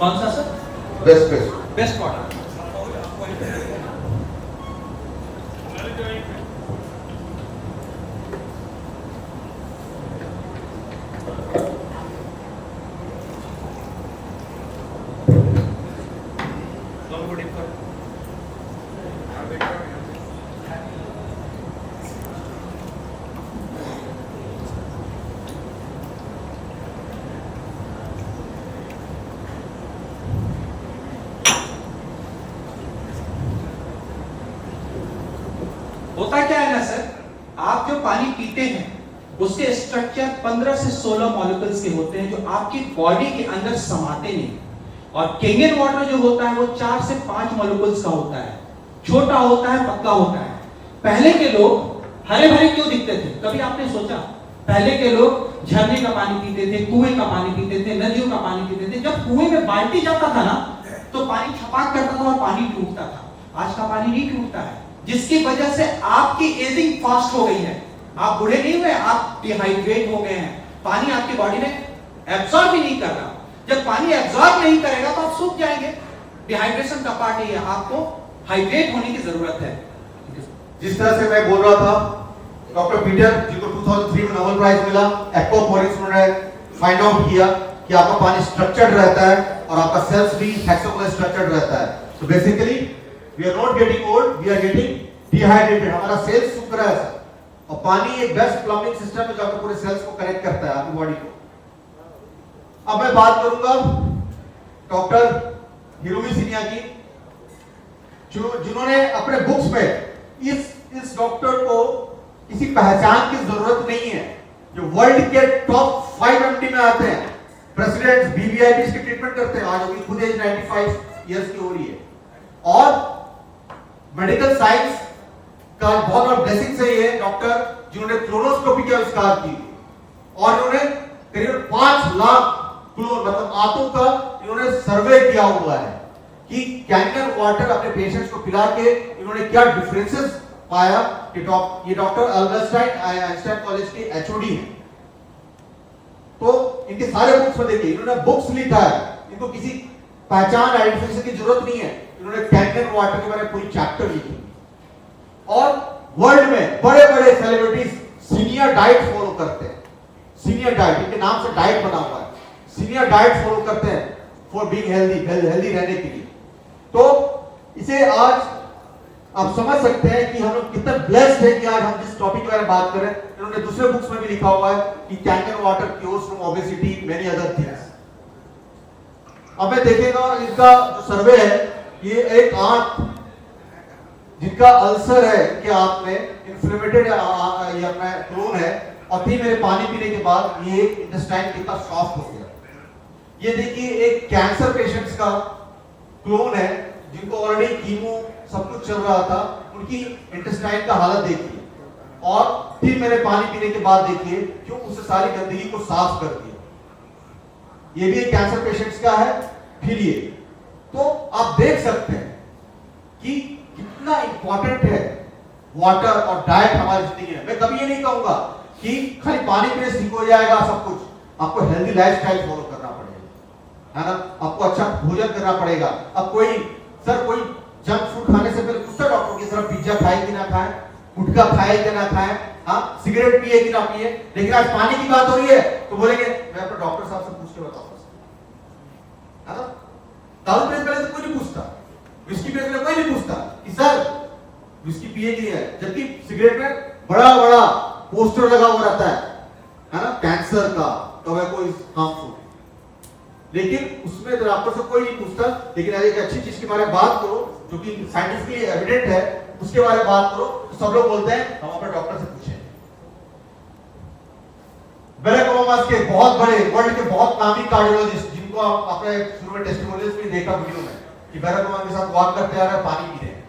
कौन सा sir? Best best water. होता क्या है ना सर, आप जो पानी पीते हैं उसके स्ट्रक्चर 15 से 16 मॉलिक्यूल्स के होते हैं जो आपकी बॉडी के अंदर समाते नहीं। और केंगन वाटर जो होता है वो 4 से 5 मॉलिक्यूल्स का होता है, छोटा होता है, पतला होता है। पहले के लोग हरे भरे क्यों दिखते थे? कभी आपने सोचा? पहले के लोग झरने का पानी पीते थे, कुएं का पानी पीते थे, नदियों का पानी पीते थे। जब कुएं में बाल्टी जाता था ना तो पानी छपाक करता था और पानी टूटता था। आज का पानी नहीं टूटता है, जिसकी वजह से आपकी एजिंग फास्ट हो गई है। आप बूढ़े नहीं हुए, आप डिहाइड्रेट हो गए हैं। पानी आपकी बॉडी में एब्सॉर्ब ही नहीं कर रहा। जब पानी एब्सॉर्ब नहीं करेगा तो आप सूख जाएंगे। डिहाइड्रेशन का पार्ट ही है, आपको हाइड्रेट होने की जरूरत है। जिस तरह से मैं बोल रहा था, डॉक्टर पीटर जिनको 2003 में नोबेल प्राइज मिला, एक्वापोनिक्स उन्होंने फाइंड आउट किया कि आपका पानी स्ट्रक्चर्ड रहता है और आपका सेल्स भी हेक्सागोनल स्ट्रक्चर्ड रहता है। तो basically we are not getting old, we are getting dehydrated. हमारा सेल्स सूख रहा है और पानी एक बेस्ट प्लम्बिंग सिस्टम है जो आपके पूरे सेल्स को कनेक्ट करता है, आपकी बॉडी को। अब मैं बात करूंगा डॉक्टर हिरोमी सिन्हा की, जिन्होंने अपने बुक्स में इस डॉक्टर को किसी पहचान की जरूरत नहीं है, जो वर्ल्ड के टॉप 5 एमडी में आते हैं, प्रेसिडेंट्स, बीवीआईपीज की ट्रीटमेंट करते हैं। आज अभी खुद एज 95 इयर्स की हो रही है और मेडिकल साइंस का बहुत बड़ा ब्लेसिंग है ये डॉक्टर, जिन्होंने क्लोनोस्कोपी का आविष्कार की और इन्होंने करीब 5 लाख क्लोन मतलब आंतों का इन्होंने सर्वे किया हुआ है कि कैंकर वाटर अपने पेशेंट्स को पिला के इन्होंने क्या डिफरेंसेस पाया। कि ये डॉक्टर अल्बर्ट आइंस्टाइन कॉलेज के एचओडी हैं। तो इनके सारे बुक्स में देखिए, इन्होंने बुक्स लिखा है, इनको किसी पहचान आइडेंटिफिकेशन की जरूरत नहीं है। इन्होंने कैंकर वाटर के बारे में पूरी चैप्टर लिखी और वर्ल्ड में बड़े बड़े सेलिब्रिटीज सीनियर डाइट फॉलो करते हैं। सीनियर डाइट, इनके नाम से डाइट बना हुआ है, सीनियर डाइट फॉलो करते हैं फॉर बीइंग हेल्दी रहने के लिए। तो इसे आज आप समझ सकते हैं कि हम लोग कितने ब्लेस्ड हैं कि आज हम जिस टॉपिक के बारे में बात करें। इन्होंने दूसरे बुक्स में भी लिखा हुआ है कि canker water cures from obesity, many other things. अब मैं देखेगा इनका जो सर्वे है, ये एक आंत जिनका अल्सर है कि आंत में इन्फ्लेमेटेड ये अपना क्लोन है और फिर मेरे पानी पीने के बाद ये इंटेस्टाइन कितना सॉफ्ट हो गया। ये देखिए एक कैंसर पेशेंट्स का क्लोन है जिनको ऑलरेडी कीमो सब कुछ चल रहा था, उनकी इंटेस्टाइन का हालत देखिए और फिर मेरे पानी पीने के बाद देखिए क्यों उससे सारी गंदगी को साफ कर दिया। ये भी एक कैंसर पेशेंट्स का है। फिर ये तो आप देख सकते हैं कि कितना इंपॉर्टेंट है वाटर और डाइट हमारी जिंदगी में। मैं कभी ये नहीं कहूंगा कि खाली पानी पीने से हो जाएगा सब कुछ। आपको हेल्दी लाइफस्टाइल फॉलो करना पड़ेगा, है ना। आपको अच्छा भोजन करना पड़ेगा। अब कोई जंक फूड खाने से पहले पूछता डॉक्टर की तरफ पिज्जा खाए कि ना खाए, गुटखा खाए कि ना खाए, हाँ सिगरेट पिए कि ना पिए। लेकिन आज पानी की बात हो रही है तो बोलेंगे मैं अपने डॉक्टर साहब से पूछ के बताऊंगा, है ना। दारू पीने से पहले तो कोई नहीं पूछता, विस्की पीने से पहले कोई नहीं पूछता कि सर विस्की पिए कि नहीं है, जबकि सिगरेट में बड़ा बड़ा पोस्टर लगा हुआ रहता है ना, कैंसर का, टोबैको इज हार्मफुल। लेकिन उसमें डॉक्टर से कोई नहीं पूछता। लेकिन एक अच्छी चीज के बारे में बात करो जो कि साइंटिफिकली एविडेंट है, उसके बारे में बात करो तो सब लोग बोलते हैं हम अपने डॉक्टर से पूछें। बैरक ओबामा के बहुत बड़े वर्ल्ड के बहुत नामी कार्डियोलॉजिस्ट, जिनको आपने शुरू में टेस्टिमोनियल्स में देखा वीडियो में कि बैरक ओबामा के साथ वॉक करते आ रहे हैं, पानी पी रहे हैं।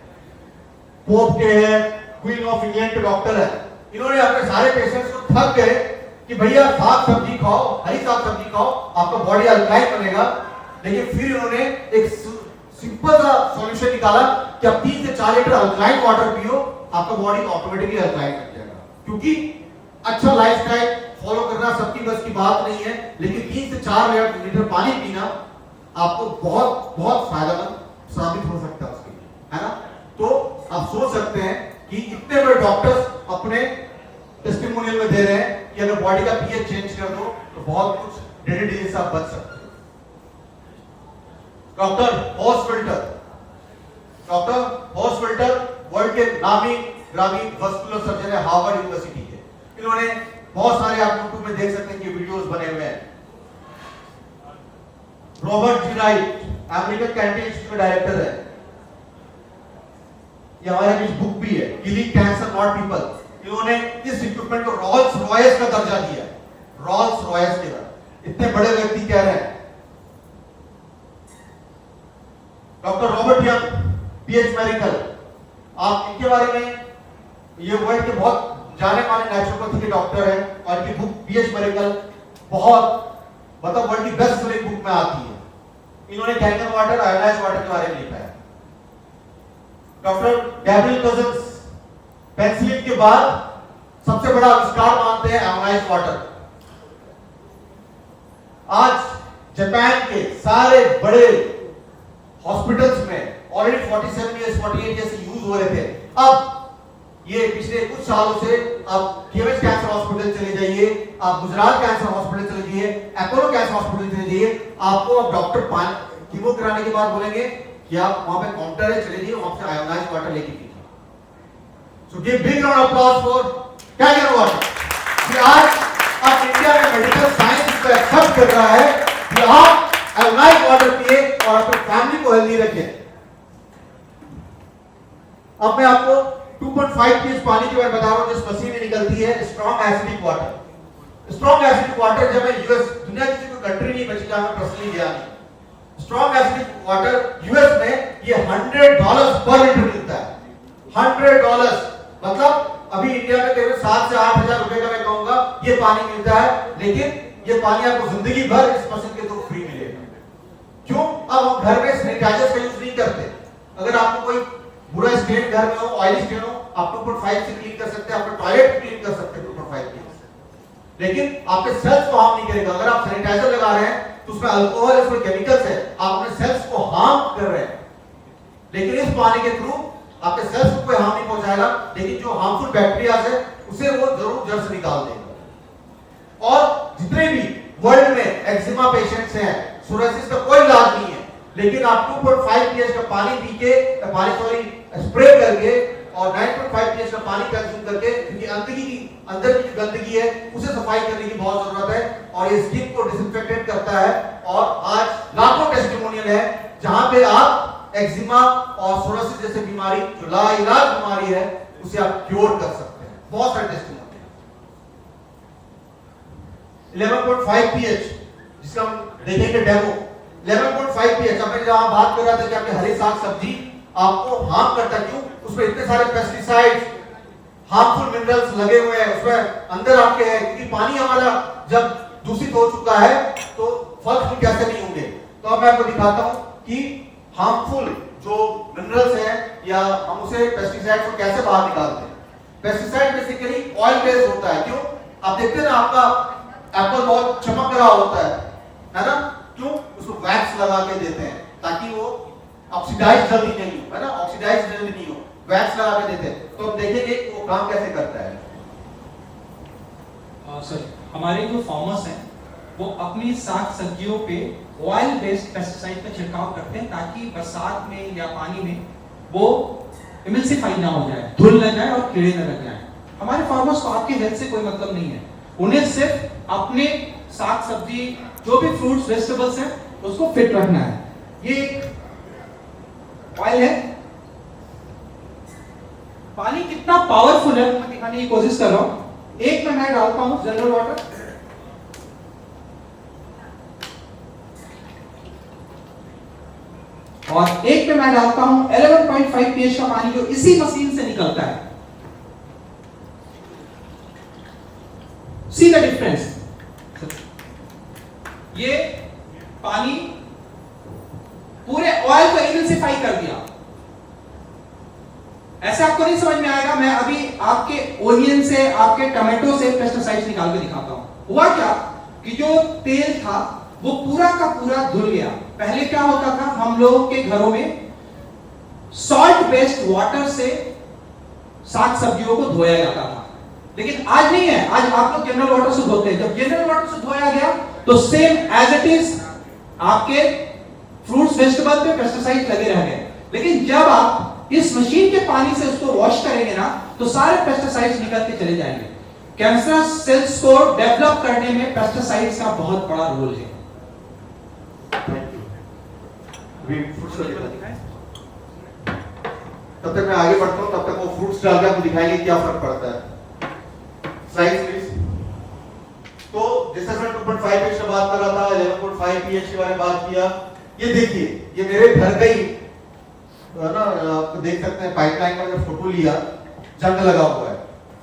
पोप के हैं, क्वीन ऑफ इंग्लैंड के डॉक्टर है, इन्होंने अपने सारे पेशेंट्स को थक गए कि भैया साग सब्जी खाओ, हरी साग सब्जी खाओ, आपका बॉडी अल्कलाइन बनेगा। लेकिन फिर उन्होंने एक सिंपल सा सॉल्यूशन निकाला कि आप 3 से 4 लीटर अल्कलाइन वाटर पियो, आपका बॉडी ऑटोमेटिकली अल्कलाइन बन जाएगा। क्योंकि अच्छा लाइफस्टाइल फॉलो करना सबकी बस की बात नहीं है, लेकिन 3 से 4 लीटर पानी पीना आपको बहुत बहुत फायदेमंद साबित हो सकता है उसके लिए, है ना। तो आप सोच सकते हैं कि इतने बड़े डॉक्टर्स अपने टेस्टिमोनियल में दे रहे हैं कि अगर बॉडी का पीएच चेंज कर दो तो बहुत कुछ डेली डिजीज से आप बच सकते हैं। डॉक्टर हॉस्पिटल वर्ल्ड के नामी ग्रामी वस्कुलर सर्जन है हार्वर्ड यूनिवर्सिटी के। इन्होंने बहुत सारे आप यूट्यूब में देख सकते हैं कि वीडियोस बने हुए हैं। रॉबर्ट जी राइट अमेरिकन कैंसर इंस्टीट्यूट के डायरेक्टर है। ये हमारे बीच बुक भी है, किलिंग कैंसर नॉट पीपल। इन्होंने इस इक्विपमेंट को रॉल्स रॉयस का दर्जा दिया है, रॉल्स रॉयस के बाद। इतने बड़े व्यक्ति कह रहे हैं। Doctor Robert young pH medical, आप इनके बारे में, ये वर्ल्ड के बहुत जाने माने नेचुरोपैथी के डॉक्टर हैं और इनकी बुक पीएच मेडिकल बहुत मतलब वर्ल्ड की बेस्ट सेलिंग बुक में आती है। इन्होंने कैंकर वाटर आयोनाइज्ड वाटर के बारे में लिखा है। डॉक्टर गैब्रियल कजन्स पेनिसिलिन के बाद सबसे बड़ा आविष्कार मानते हैं आयोनाइज्ड वाटर। आज जापान के सारे बड़े हॉस्पिटल्स में ऑलरेडी 47 इयर्स 48 इयर्स से यूज हो रहे थे। अब ये पिछले कुछ सालों से आप केएमएच कैंसर हॉस्पिटल चले जाइए, आप गुजरात कैंसर हॉस्पिटल चले जाइए, अपोलो कैंसर हॉस्पिटल चले जाइए, आपको अब डॉक्टर कीमो कराने के बाद बोलेंगे कि आप वहां पे काउंटर है, चले जाइए वहां से आयोनाइज्ड वाटर लेके पीजिए। So give big round of applause for canker water. कि आज इंडिया में मेडिकल साइंस इसको एक्सेप्ट कर रहा है कि आप आयोनाइज्ड वाटर पिए और अपनी फैमिली को हेल्दी रखें। अब मैं आपको 2.5 pH पानी के बारे में बता रहा हूं, जिस मशीन में निकलती है strong acidic water. Strong acidic water जब मैं यूएस, दुनिया की कोई कंट्री नहीं बची जहां मैं पर्सनली गया नहीं। स्ट्रॉन्ग एसिडिक वाटर यूएस में ये $100 पर लीटर मिलता है। $100 मतलब अभी इंडिया में करीब 7 से 8 हजार रुपए का मैं कहूंगा ये पानी मिलता है, लेकिन ये पानी आपको जिंदगी भर इस मशीन के थ्रू फ्री मिलेगा। क्यों? अब हम घर में सैनिटाइजर का यूज नहीं करते। अगर आपको कोई बुरा स्टेन घर में हो, ऑयली स्टेन हो, आप 2.5 से क्लीन कर सकते हैं, अपना टॉयलेट क्लीन कर सकते हैं 2.5 से। लेकिन आपके सेल्स को हार्म नहीं करेगा। अगर आप सैनिटाइजर लगा रहे हैं तो उसमें अल्कोहल है, उसमें केमिकल्स है, आप अपने सेल्स को हार्म कर रहे हैं। लेकिन इस पानी के थ्रू आपके सेल्स को कोई हार्म नहीं पहुंचाएगा, लेकिन जो हार्मफुल बैक्टीरिया है उसे वो जरूर जड़ से निकाल देगा। और जितने भी वर्ल्ड में एक्जिमा पेशेंट्स हैं, सोरायसिस का कोई इलाज नहीं है, लेकिन आप 2.5 pH का पानी पी के स्प्रे करके और 9.5 pH का पानी कंज्यूम करके, क्योंकि अंदर की गंदगी है उसे सफाई करने की बहुत जरूरत है और ये स्किन को डिसइंफेक्टेड करता है। और आज लाखों टेस्टिमोनियल है जहां पे आप एक्जिमा और सोरायसिस जैसे बीमारी, जो लाइलाज बीमारी है, उसे आप क्योर कर सकते हैं। बहुत सारे टेस्टिमोनियल। 11.5 pH जिसका हम देखेंगे डेमो। 11.5 pH, अब मैं जहां बात कर रहा था कि आपके हरी साग सब्जी आपको हार्म करता, क्यों? उसमें इतने सारे पेस्टिसाइड्स, हार्मफुल मिनरल्स लगे हुए हैं, उसमें अंदर आपके है, क्योंकि पानी हमारा जब दूषित हो चुका है तो फल फूल कैसे नहीं होंगे। तो अब मैं आपको दिखाता हूं कि हार्मफुल जो मिनरल्स हैं या हम उसे पेस्टिसाइड्स को कैसे बाहर निकालते हैं। पेस्टिसाइड बेसिकली ऑयल बेस्ड होता है। क्यों? आप देखते हैं ना, आपका एप्पल बहुत चमक रहा होता है ना? क्यों? उसको वैक्स लगा के देते हैं ताकि वो ऑक्सीडाइज जल्दी नहीं हो, है ना? ऑक्सीडाइज जल्दी नहीं हो, वैक्स लगा के देते हैं। तो हम देखेंगे वो काम कैसे करता है। सर, हमारे जो फार्मर्स हैं वो अपनी साग सब्जियों पे ऑयल बेस्ड पेस्टिसाइड का छिड़काव करते हैं ताकि बरसात में या पानी में वो इमल्सिफाई ना हो जाए, धुल ना जाए और कीड़े ना लग जाए। हमारे फार्मर्स को आपके हेल्थ से कोई मतलब नहीं है, उन्हें सिर्फ अपने साग सब्जी जो भी फ्रूट्स वेजिटेबल्स हैं उसको फिट रखना है। ये एक ऑयल है। पानी कितना पावरफुल है मैं दिखाने की कोशिश कर रहा हूं। एक में मैं डालता हूं जनरल वाटर, और एक में मैं डालता हूं 11.5 pH का पानी जो इसी मशीन से निकलता है। See the difference. ये पानी पूरे ऑयल को इमल्सिफाई कर दिया। ऐसे आपको नहीं समझ में आएगा। मैं अभी आपके ओनियन से, आपके टमाटो से पेस्टिसाइड्स निकाल के दिखाता हूं। हुआ क्या कि जो तेल था वो पूरा का पूरा धुल गया, पहले क्या होता था, हम लोगों के घरों में सॉल्ट बेस्ड वाटर से साग सब्जियों को धोया जाता था, लेकिन आज नहीं है। आज आप लोग जनरल वाटर से धोते हैं। जब जनरल वाटर से धोया गया तो सेम एज इट इज आपके फ्रूट्स वेजिटेबल पे पेस्टिसाइड लगे रह गए। लेकिन जब आप इस मशीन के पानी से उसको वॉश करेंगे ना, तो सारे पेस्टिसाइड्स निकल के चले जाएंगे। कैंसर सेल्स को डेवलप करने में पेस्टिसाइड्स का बहुत बड़ा रोल है। तब तक मैं आगे बढ़ता हूं, तब तक वो फ्रूट्स डाल के आपको दिखाएंगे क्या फर्क पड़ता है। Slide please. तो जैसे मैं 2.5 pH बात कर रहा था, 11.5 pH के बारे में बात किया। ये देखिए, ये मेरे घर का ही ना, आप देख सकते हैं पाइपलाइन का जो फोटो लिया, जंग लगा हुआ है।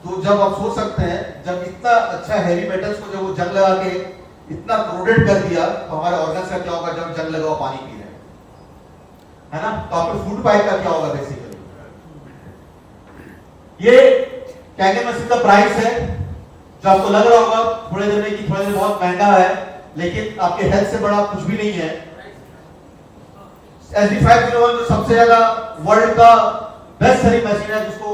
तो जब आप सोच सकते हैं, जब इतना अच्छा हैवी मेटल्स को जब वो जंग लगा के इतना क्रोडेड कर दिया, तो हमारे ऑर्गन्स का क्या होगा जब जंग लगा हुआ पानी पी रहे हैं, है ना? तो आपके फूड पाइप का क्या होगा बेसिकली। ये कैंगन मशीन का प्राइस है, जो आपको लग रहा होगा थोड़े देर में कि थोड़े देर बहुत महंगा है, लेकिन आपके हेल्थ से बड़ा कुछ भी नहीं है। SG501 जो सबसे ज्यादा वर्ल्ड का बेस्ट सेलिंग मशीन है, जिसको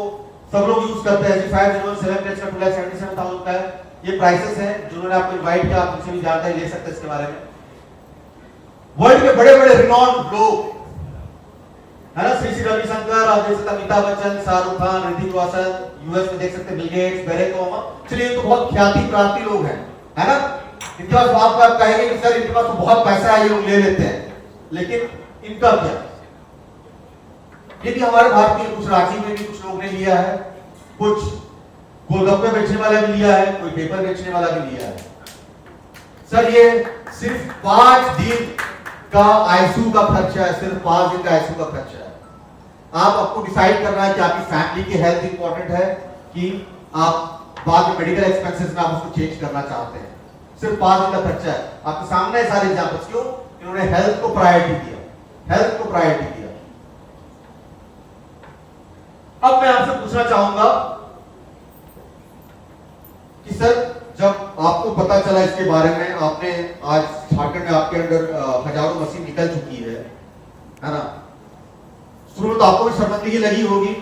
सब लोग यूज करते हैं। SG501 7 का 2,77,000 का है। ये प्राइसेस हैं। जिन्होंने आपको इनवाइट किया, आप मुझसे भी जानकारी ले सकते हैं इसके बारे में। वर्ल्ड के बड़े बड़े रिनॉन्ड लोग, है ना, श्री रविशंकर, आप देख सकते हैं अमिताभ बच्चन, शाहरुख खान, ऋतिक रोशन, यूएस में देख सकते हैं बिल गेट्स, बैरक ओबामा। चलिए, ये तो बहुत ख्याति प्राप्ति लोग हैं, है ना? इनके पास आप कहेंगे कि सर इनके पास तो बहुत पैसा है, ये लोग ले लेते हैं, लेकिन इनका क्या? ये भी हमारे भारतीय, कुछ रांची में भी कुछ लोग ने लिया है, कुछ गोलगप्पे बेचने वाला भी लिया है, कोई पेपर बेचने वाला भी लिया है। सर ये सिर्फ 5 दिन का आईसीयू का खर्चा है, सिर्फ 5 दिन का आईसीयू का खर्चा है। आप आपको डिसाइड करना है कि आपकी फैमिली की हेल्थ इंपॉर्टेंट है कि आप बाद में मेडिकल एक्सपेंसेस में आप उसको चेंज करना चाहते हैं। सिर्फ 5 दिन का खर्चा है। आपके सामने सारे एग्जांपल्स। क्यों? इन्होंने हेल्थ को प्रायोरिटी दिया, हेल्थ को प्रायोरिटी दिया। अब मैं आपसे पूछना चाहूंगा कि सर जब आपको पता चला इसके बारे में, आपने आज झारखंड में आपके अंदर हजारों मशीन निकल चुकी है ना? शुरू में तो आपको भी शर्मिंदगी लगी होगी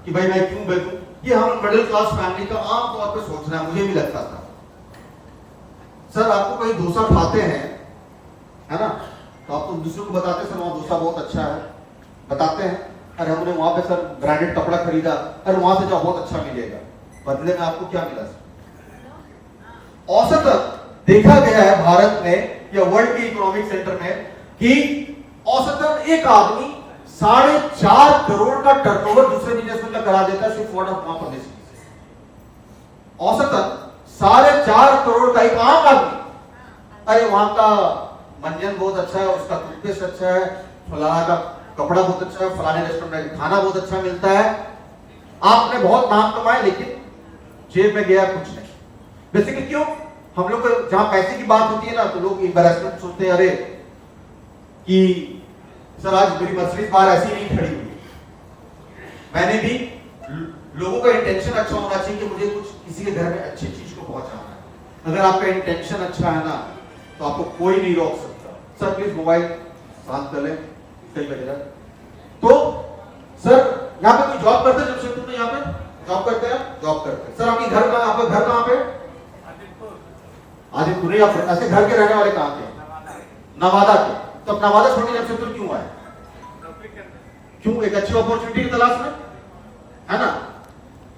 कि भाई मैं क्यों बेचूं। ये हम मिडिल क्लास फैमिली का आम तौर पे सोचना है, मुझे भी लगता था। सर आपको कहीं डोसा खाते हैं, है ना, तो आप तो दूसरों को बताते सर वहां डोसा बहुत अच्छा है, बताते हैं। अरे हमने वहां पे सर ब्रांडेड कपड़ा खरीदा, अरे वहां से जाओ बहुत अच्छा मिलेगा। बदले में आपको क्या मिला सर? औसतन देखा गया है भारत में या वर्ल्ड के इकोनॉमिक सेंटर में कि औसतन एक आदमी 4.5 करोड़ का टर्नओवर दूसरे बिजनेसमैन का करा देता है सिर्फ वहाँ प्रदेश से। औसतन 4.5 करोड़ का एक आम आदमी, अरे वहां का मंजन बहुत अच्छा है, उसका टूथपेस्ट अच्छा है, फलाना का कपड़ा बहुत अच्छा है, फलाने रेस्टोरेंट में खाना बहुत अच्छा मिलता है। आपने बहुत नाम कमाए, लेकिन जेब में गया कुछ नहीं। बेसिकली क्यों? हम लोग जहां पैसे की बात होती है ना, तो लोग एम्बैरेसमेंट सोचते हैं, अरे कि सर आज मेरी मर्सिडीज बाहर ऐसी नहीं खड़ी हुई। मैंने भी लोगों का इंटेंशन अच्छा होना चाहिए कि मुझे कुछ किसी के घर में अच्छी चीज को पहुंचाना है। अगर आपका इंटेंशन अच्छा है ना, तो आपको कोई नहीं रोक सकता। सर प्लीज मोबाइल शांत कर लें, सही लगेगा। तो सर यहाँ पे कोई जॉब करते हैं? जब से यहाँ पे जॉब करते हैं, जॉब करते हैं। सर आपकी घर कहाँ, आपका घर कहाँ पे? आदिपुर। आप ऐसे घर के रहने वाले कहाँ के? नवादा के। तो नवादा छोड़ के जमशेदपुर क्यों आए? क्यों? एक अच्छी अपॉर्चुनिटी की तलाश में, है ना?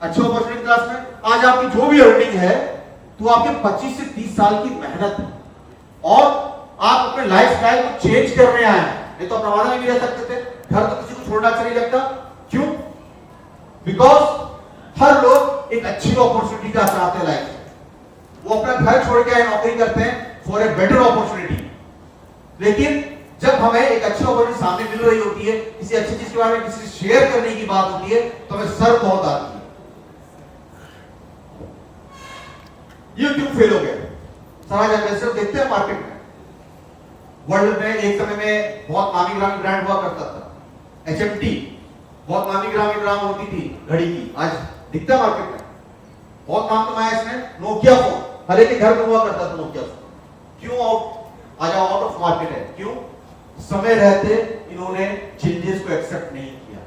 अच्छी अपॉर्चुनिटी की तलाश में। आज आपकी जो भी अर्निंग है, तो आपके 25 से 30 साल की मेहनत है, और आप अपने लाइफस्टाइल को चेंज करने आए हैं। नहीं तो आप नवादा में भी रह सकते थे। घर तो किसी को छोड़ना अच्छा नहीं लगता। क्यों? बिकॉज हर लोग एक अच्छी अपॉर्चुनिटी का चाहते हैं लाइफ में। वो अपना घर छोड़ के नौकरी करते हैं फॉर ए बेटर अपॉर्चुनिटी। लेकिन जब हमें एक अच्छी अपॉर्चुनिटी सामने मिल रही होती है, किसी अच्छी चीज के बारे में किसी से शेयर करने की बात होती है, तो हमें सर बहुत आती है। ये क्यों फेल हो गया? सारा इन्वेस्टर देखते हैं मार्केट में। वर्ल्ड में एक समय में बहुत नामी ग्रामी ब्रांड हुआ करता था, HMT बहुत नामी ग्रामी ब्रांड होती थी घड़ी की। आज दिखता है मार्केट में, बहुत नाम कमाया इसने। नोकिया फोन हर एक के घर में हुआ करता था, नोकिया फोन। क्यों आज आउट ऑफ मार्केट है? क्यों? समय रहते इन्होंने चेंजेस को एक्सेप्ट नहीं किया।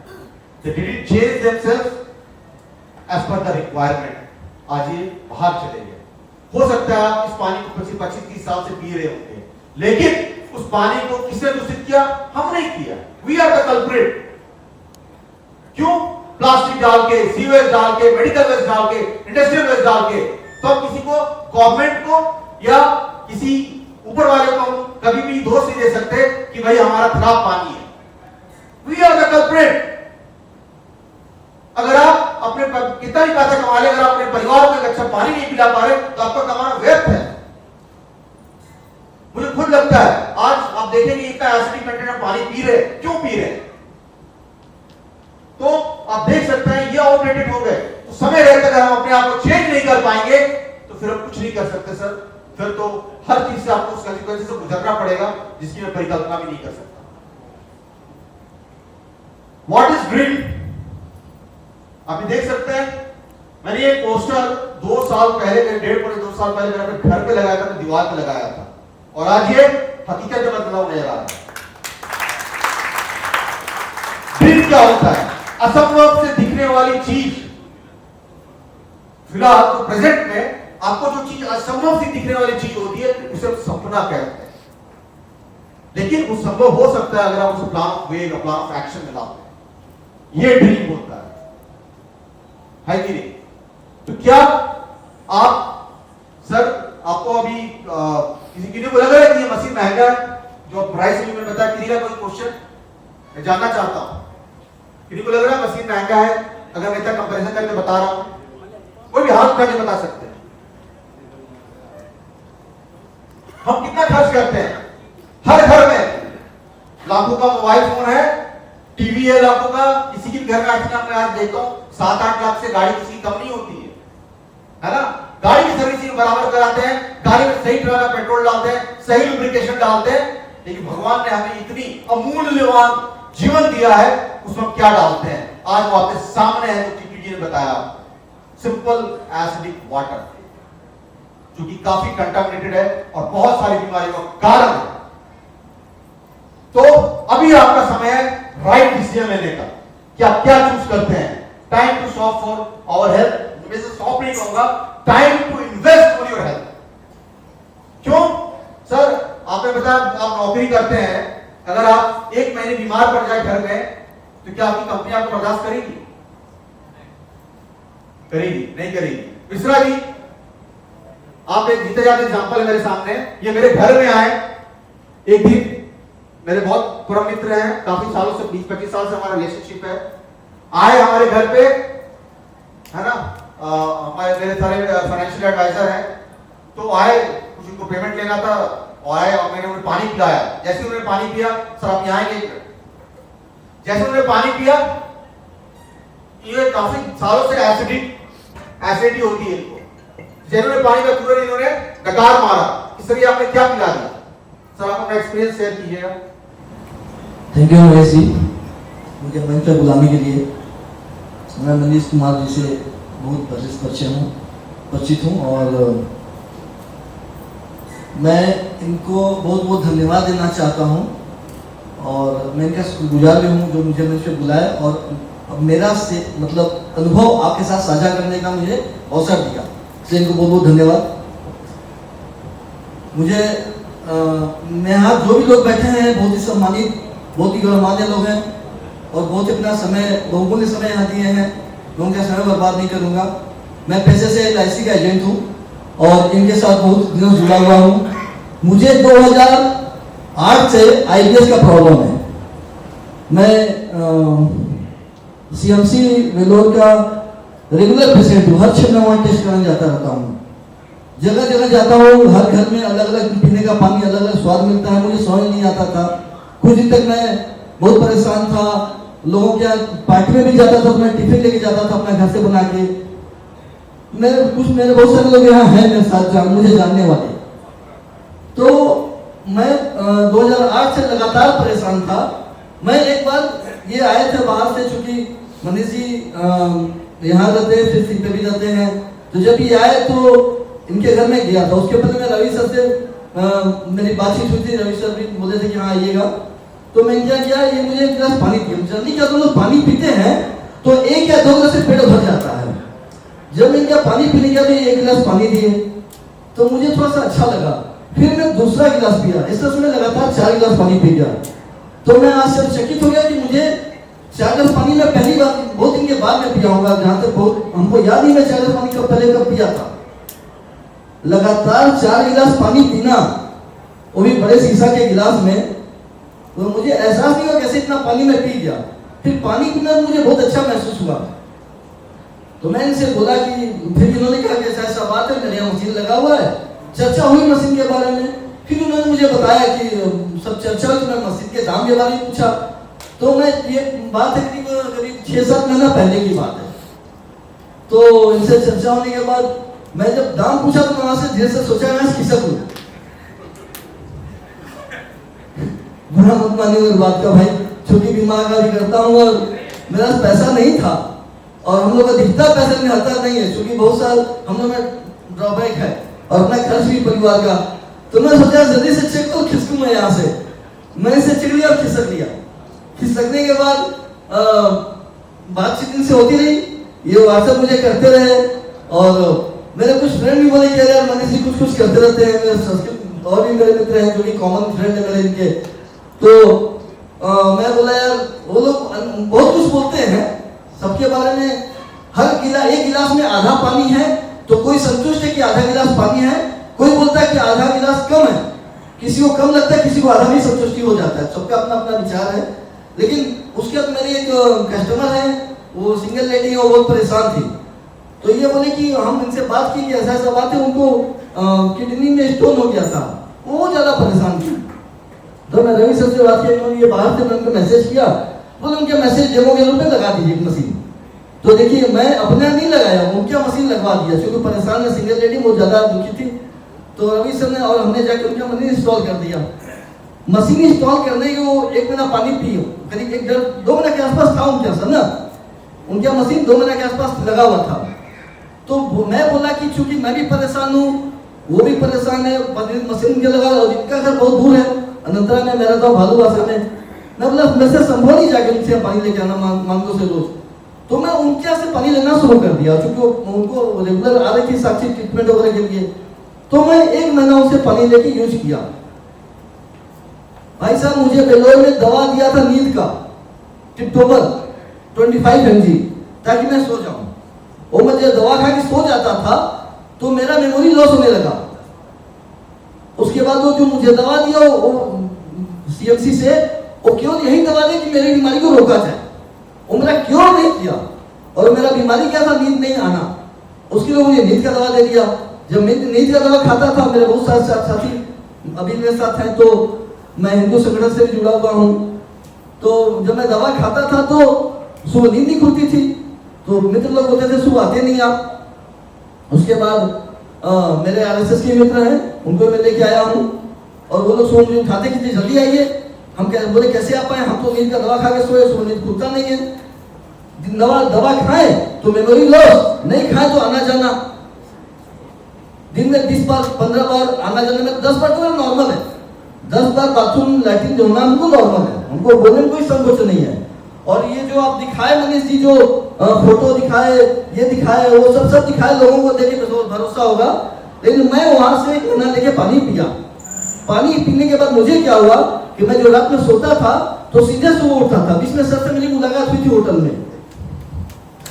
They didn't change themselves as per the requirement. आज ये बाहर चले गए। हो सकता है आप इस पानी को 25-30 साल से पी रहे होंगे, लेकिन उस पानी को किसने दूषित किया? हमने किया। We are the culprit. क्यों? प्लास्टिक डाल के, सीवेज डाल के, मेडिकल वेस्ट डाल के, इंडस्ट्रियल वेस्ट डाल के, तो हम किसी को, गवर्नमेंट को या किसी ऊपर वाले को हम कभी भी दोष नहीं दे सकते कि भाई हमारा खराब पानी है। We are the culprit. अगर आप अपने कितना भी पैसा कमा ले, अगर आप अपने परिवार को एक अच्छा पानी नहीं पिला पा रहे तो आपका कमाना व्यर्थ है। मुझे खुद लगता है, आज आप देखेंगे इतना एसिडिक कंटेंट पानी पी रहे, क्यों पी रहे? तो आप देख सकते हैं ये आउटडेटेड हो गए। तो समय रहते अगर हम अपने आप को चेंज नहीं कर पाएंगे तो फिर हम कुछ नहीं कर सकते सर। फिर तो हर चीज से आपको उस कंसिक्वेंस से गुजरना पड़ेगा जिसकी मैं परिकल्पना भी नहीं कर सकता। What is dream? आप देख सकते हैं, मैंने ये पोस्टर 2 साल पहले, 1.5-2 साल पहले मैंने अपने घर पे लगाया था, अपनी दीवार पे लगाया था, और आज ये हकीकत में बदलाव नजर आ रहा है। ड्रीम क्या होता है? असंभव से दिखने वाली चीज। फिलहाल तो प्रेजेंट में आपको जो चीज असंभव से दिखने वाली चीज होती है उसे हम सपना कहते हैं, लेकिन वो संभव हो सकता है अगर आप उसे plan of way, plan of action में लाते हैं। ये ड्रीम होता है कि नहीं? तो क्या आप सर, आपको अभी किसी को लग रहा है कि ये मशीन महंगा है? जो प्राइस में मैंने बताया, किसी का कोई क्वेश्चन मैं जानना चाहता हूं। किसी को लग रहा है मशीन महंगा है? अगर मैं इतना कंपैरिजन करके बता रहा हूं, कोई भी हाथ उठा के बता सकते हैं। हम कितना खर्च करते हैं? हर घर में लाखों का मोबाइल फोन है, टीवी है लाखों का। किसी के घर में आज देखता हूं 7-8 लाख से गाड़ी किसी की कम नहीं होती है ना? गाड़ी की सर्विसिंग बराबर कराते हैं, गाड़ी में सही तरह का पेट्रोल डालते हैं, सही लुब्रिकेशन डालते हैं, लेकिन भगवान ने हमें इतनी अमूल्यवान जीवन दिया है, उसमें क्या डालते हैं? आज वो आपके सामने है, जो टीपी जी ने बताया, सिंपल एसिडिक वाटर, जो कि काफी कंटामिनेटेड है और बहुत सारी बीमारियों का कारण है। तो अभी आपका समय है राइट डिसीजन लेने का कि आप क्या चूज करते हैं। Time to shop for our health, मैं से शॉप नहीं कहूंगा, time to invest for your health. क्यों सर? आपने बताया आप नौकरी करते हैं, अगर आप 1 महीने बीमार पड़ जाए घर में, तो क्या आपकी कंपनी आपको बर्दाश्त करेगी? करेगी? नहीं करेगी। मिश्रा जी, आप एक जीते जाते एग्जांपल है मेरे सामने। ये मेरे घर में आए एक दिन, मेरे बहुत परम मित्र हैं, काफी सालों से, 20-25 साल से हमारा रिलेशनशिप है। आए हमारे घर पे, है ना, हमारे मेरे सारे फाइनेंशियल एडवाइजर हैं, तो आए, कुछ उनको पेमेंट लेना था, और आए और मैंने उन्हें पानी पिलाया। जैसे उन्होंने पानी पिया, सर आप यहाँ आएंगे, जैसे उन्होंने पानी पिया, ये काफी सालों से एसिडिटी होती है इनको, जैसे उन्होंने पानी का तुरंत इन्होंने डकार मारा। इस तरह आपने क्या पिला दिया? सर आप अपना एक्सपीरियंस शेयर कीजिएगा। थैंक यू महेश जी, मुझे मंच पर बुलाने के लिए। मैं मनीष कुमार जी से बहुत परिचित हूँ और मैं इनको बहुत बहुत धन्यवाद देना चाहता हूँ, और मैं इनका शुक्रगुजार भी हूँ जो मुझे मंच पर बुलाया और अब मेरा से मतलब अनुभव आपके साथ साझा करने का मुझे अवसर दिया, इसलिए इनको बहुत बहुत धन्यवाद। मुझे मैं यहाँ जो भी लोग बैठे हैं बहुत ही सम्मानित, बहुत ही गौरवमान्य लोग हैं और बहुत अपना समय, बहुमूल्य समय यहाँ दिए हैं। मैं उनका समय बर्बाद नहीं करूँगा। मैं पैसे से LIC का एजेंट हूँ और इनके साथ बहुत दिनों जुड़ा हुआ हूँ। मुझे 2008 से IBS का प्रॉब्लम है। मैं CMC वेलोर का रेगुलर पेशेंट हूँ, हर 6 महीने वहाँ टेस्ट कराने जाता रहता हूँ। जगह जगह जाता हूँ, हर घर में अलग अलग पीने का पानी अलग अलग स्वाद मिलता है, मुझे समझ नहीं आता था। कुछ दिन तक मैं बहुत परेशान था, लोगों के पार्टी में भी जाता था, मैं टिफिन लेके जाता था अपने घर से बना के। मेरे बहुत सारे लोग यहाँ हैं मेरे साथ, मुझे जानने वाले। तो मैं 2008 से लगातार परेशान था। मैं एक बार ये आए थे बाहर से, चूंकि मनीष जी यहाँ रहते हैं, फिर सिंह पे भी रहते हैं, तो जब ये आए तो इनके घर में गया था। उसके पहले मैं रवि सर से मेरी बातचीत हुई थी, रवि सर भी बोले थे कि हाँ आइएगा। तो मैं क्या किया, ये मुझे एक गिलास पानी दिया। जल्दी क्या तुम लोग पानी पीते हैं तो एक या दो गिलास से पेट भर जाता है। जब मैं क्या पानी पीने गया तो एक गिलास पानी दिए तो मुझे थोड़ा सा अच्छा लगा। फिर मैं दूसरा गिलास पिया, इस तरह से मैं लगातार 4 गिलास पानी पी गया। तो मैं आश्चर्यचकित हो गया कि मुझे 4 गिलास पानी में पहली बार बहुत दिन के बाद में पिया होगा, जहां तक बहुत हमको याद नहीं मैं 4 गिलास पानी कब पहले कब पिया था। लगातार 4 गिलास पानी पीना, वो भी बड़े शीशा के गिलास में, तो मुझे एहसास नहीं हुआ कैसे इतना पानी में पी गया। फिर पानी पीना मुझे बहुत अच्छा महसूस हुआ। तो मैं इनसे बोला कि, फिर इन्होंने कहा कि ऐसा बात है, मेरे यहाँ मशीन लगा हुआ है। चर्चा हुई मशीन के बारे में। फिर उन्होंने मुझे बताया कि सब चर्चा हुई, तो मैं मशीन के दाम के बारे में पूछा। तो मैं ये बात है करीब 6-7 महीना पहले की बात है। तो इनसे चर्चा होने के बाद मैं जब दाम पूछा तो मैं वहां से धीरे से सोचा मैं खिसक लूं। बड़ा मत मानिए इस बात का भाई, छोटी बीमार का भी करता हूँ और मेरा पैसा नहीं था और हम लोग का दिखता पैसा में आता नहीं है, क्योंकि बहुत साल हम लोग में ड्रॉबैक है और अपना खर्च भी परिवार का। तो मैं सोचा जल्दी से चेक तो खिसकूं मैं यहाँ से। मैंने इसे चेक लिया और खिसक लिया। खिसकने के बाद बातचीत इनसे होती रही, ये व्हाट्सएप मुझे करते रहे और मेरे कुछ फ्रेंड भी बोले कि यार मनीष जी कुछ करते रहते हैं। मेरे संस्कृत और भी मेरे मित्र हैं जो कि कॉमन फ्रेंड है मेरे इनके। तो मैं बोला यार वो लोग बहुत कुछ बोलते हैं सबके बारे में। हर एक गिलास में आधा पानी है तो कोई संतुष्ट है कि आधा गिलास पानी है, कोई बोलता है कि आधा गिलास कम है, किसी को कम लगता है, किसी को आधा भी संतुष्टि हो जाता है। सबका अपना अपना विचार है। लेकिन उसके बाद मेरी एक कस्टमर है, वो सिंगल लेडी है, वो बहुत परेशान थी। तो ये बोले कि हम इनसे बात की कि ऐसा ऐसा बात है, उनको किडनी में स्टोन हो गया था, वो ज्यादा परेशान थी। तो मैं रवि सर से बात किया, उन्होंने ये बाहर से मैं उनको मैसेज किया, बोले उनके मैसेज डेमो के रूप में लगा दीजिए मशीन। तो देखिए मैं अपने नहीं लगाया, उनके मशीन लगवा दिया, क्योंकि परेशान है सिंगल लेडी, वो ज्यादा दुखी थी। तो रवि सर ने और हमने जाकर उनका मशीन इंस्टॉल कर दिया। मशीन इंस्टॉल करने के वो 1 महीना पानी पियो, करीब 1-2 महीने के आसपास था उनके असर ना, उनका मशीन 2 महीने के आसपास लगा हुआ था। तो मैं बोला कि चूंकि मैं भी परेशान हूँ, वो भी परेशान है, मशीन के लगा और इनका घर बहुत दूर है, अनंतरा में मेरा था भालूवासा में। मैं बोला मैं से संभव नहीं जाके उनसे पानी लेके आना मांगो से रोज। तो मैं उनके यहाँ से पानी लेना शुरू कर दिया, क्योंकि उनको रेगुलर आ रही थी साक्षी ट्रीटमेंट वगैरह के लिए। तो मैं 1 महीना उनसे पानी लेके यूज किया। भाई साहब मुझे बेलोर में दवा दिया था नींद का, टिप्टोबल 25 mg, ताकि मैं सो जाऊं। वो मैं जब दवा खा के सो जाता था तो मेरा मेमोरी लॉस होने लगा। उसके बाद वो जो मुझे दवा दिया वो सीएमसी से, वो केवल यही दवा दी कि मेरी बीमारी को रोका जाए, वो मेरा क्योर नहीं किया। और मेरा बीमारी क्या था, नींद नहीं आना, उसके लिए मुझे नींद का दवा दे दिया। जब मैं नींद का दवा खाता था, मेरे बहुत सारे साथी अभी मेरे साथ हैं, तो मैं हिंदू संगठन से भी जुड़ा हुआ हूँ। तो जब मैं दवा खाता था तो सुबह नींद नहीं खुलती थी, तो मित्र लोग बोलते थे सुबह आते नहीं आप। उसके बाद मेरे आरएसएस के मित्र हैं, उनको मैं लेके आया हूँ और वो लोग सुबह मुझे उठाते कि जल्दी आइए। हम बोले कैसे आप आए, हम तो नींद का दवा खा के सोए, सुबह नींद खुलता नहीं है। दवा खाए तो मेमोरी लॉस, नहीं खाए तो आना जाना, दिन में 20 बार 15 बार आना जाने में, 10 बार तो नॉर्मल है, 10 बार बाथरूम लैट्रिन जो होना हमको नॉर्मल है, हमको बोलने में कोई संकोच नहीं है। और ये जो आप दिखाए मनीष जी, जो फोटो दिखाए, ये दिखाए, वो सब दिखाए, लोगों को देखे भरोसा होगा। लेकिन मैं वहां से 1 महीना लेके पानी पिया। पानी पीने के बाद मुझे क्या हुआ कि मैं जो रात में सोता था तो सीधे सुबह उठता था। बीच में सर से मेरी मुलाकात हुई थी होटल में,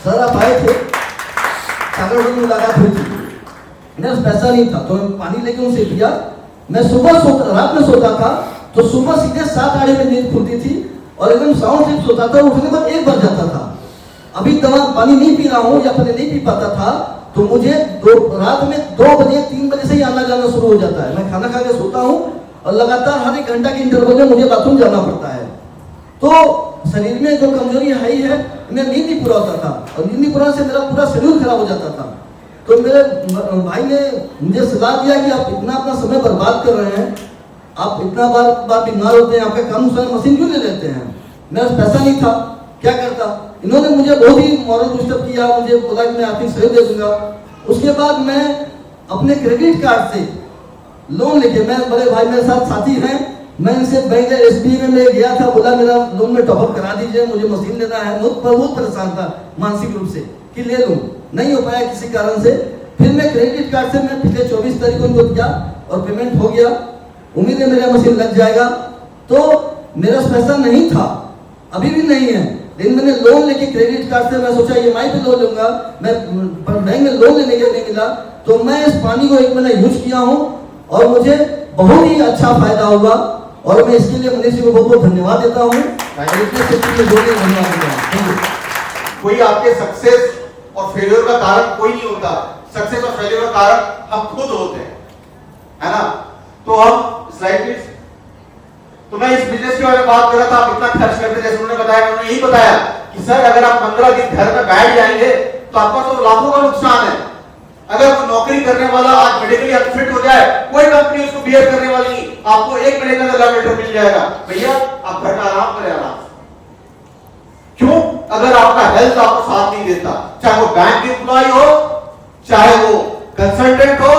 सर आप आए थे, सागर होटल में मुलाकात हुई थी, मेरे पास पैसा नहीं था, तो मैं पानी लेके उनसे पिया। मैं सुबह रात में सोता था तो सुबह सीधे 7-8 में नींद खुलती थी और एकदम साउंड स्लीप सोता था, उठने के बाद 1 बज जाता था। अभी दवा पानी नहीं पी रहा हूँ या पहले नहीं पी पाता था तो मुझे रात में 2 बजे 3 बजे से ही आना जाना शुरू हो जाता है। मैं खाना खा के सोता हूँ और लगातार हर 1 घंटा के इंटरवल में मुझे बाथरूम जाना पड़ता है। तो शरीर में जो कमजोरी है, मैं नींद नहीं पूरा होता था और नींद नहीं पूरा से मेरा पूरा शेड्यूल खराब हो जाता था। तो मेरे भाई ने मुझे सलाह दिया कि आप इतना अपना समय बर्बाद कर रहे हैं, आप इतना बार बीमार होते हैं, आपका काम स्वयं मशीन क्यों ले लेते हैं। मेरा पैसा नहीं था, क्या करता। इन्होंने मुझे बहुत ही मॉरल बूस्टअप किया, मुझे बोला कि मैं आर्थिक सहयोग दे दूंगा। उसके बाद मैं अपने क्रेडिट कार्ड से लोन लेके, मैं बड़े भाई मेरे साथ साथी हैं, मैं इनसे बैंक एसबी में मैं गया था, बोला मेरा लोन में टॉपअप करा दीजिए, मुझे मशीन लेना है। बहुत परेशान था मानसिक रूप से कि ले लूं, नहीं हो पाया किसी कारण से। फिर मैं क्रेडिट कार्ड से मैं पिछले 24 तारीख को उनको दिया और पेमेंट हो गया। उम्मीद है मेरा मशीन लग जाएगा। तो मेरा पैसा नहीं था, अभी भी नहीं है, लेकिन मैंने लोन लेके क्रेडिट कार्ड से मैं सोचा EMI पे लोन लूंगा। मैं बैंक में लोन लेने के नहीं मिला, तो मैं इस पानी को 1 महीना यूज किया हूँ और मुझे बहुत ही अच्छा फायदा हुआ। और मैं इसके लिए मनीष जी को बहुत बहुत धन्यवाद देता हूँ। कोई आपके सक्सेस और फेलियर का कारण कोई नहीं होता, सक्सेस और फेलियर का कारण हम खुद होते हैं, है ना। तो हम स्लाइड प्लीज। तो मैं इस बिजनेस के बारे में बात कर रहा था, आप इतना खर्च करते, जैसे उन्होंने बताया, उन्होंने यही बताया कि सर अगर आप 15 दिन घर में बैठ जाएंगे तो आपका तो लाखों का नुकसान है। अगर वो नौकरी करने वाला आज मेडिकली अनफिट हो जाए, कोई कंपनी उसको बियर करने वाली नहीं, आपको 1 महीने के अंदर लव लेटर मिल जाएगा, भैया आप घर में आराम करें, आराम। क्यों? अगर आपका हेल्थ आपको साथ नहीं देता, चाहे वो बैंक एम्प्लॉय हो, चाहे वो कंसल्टेंट हो,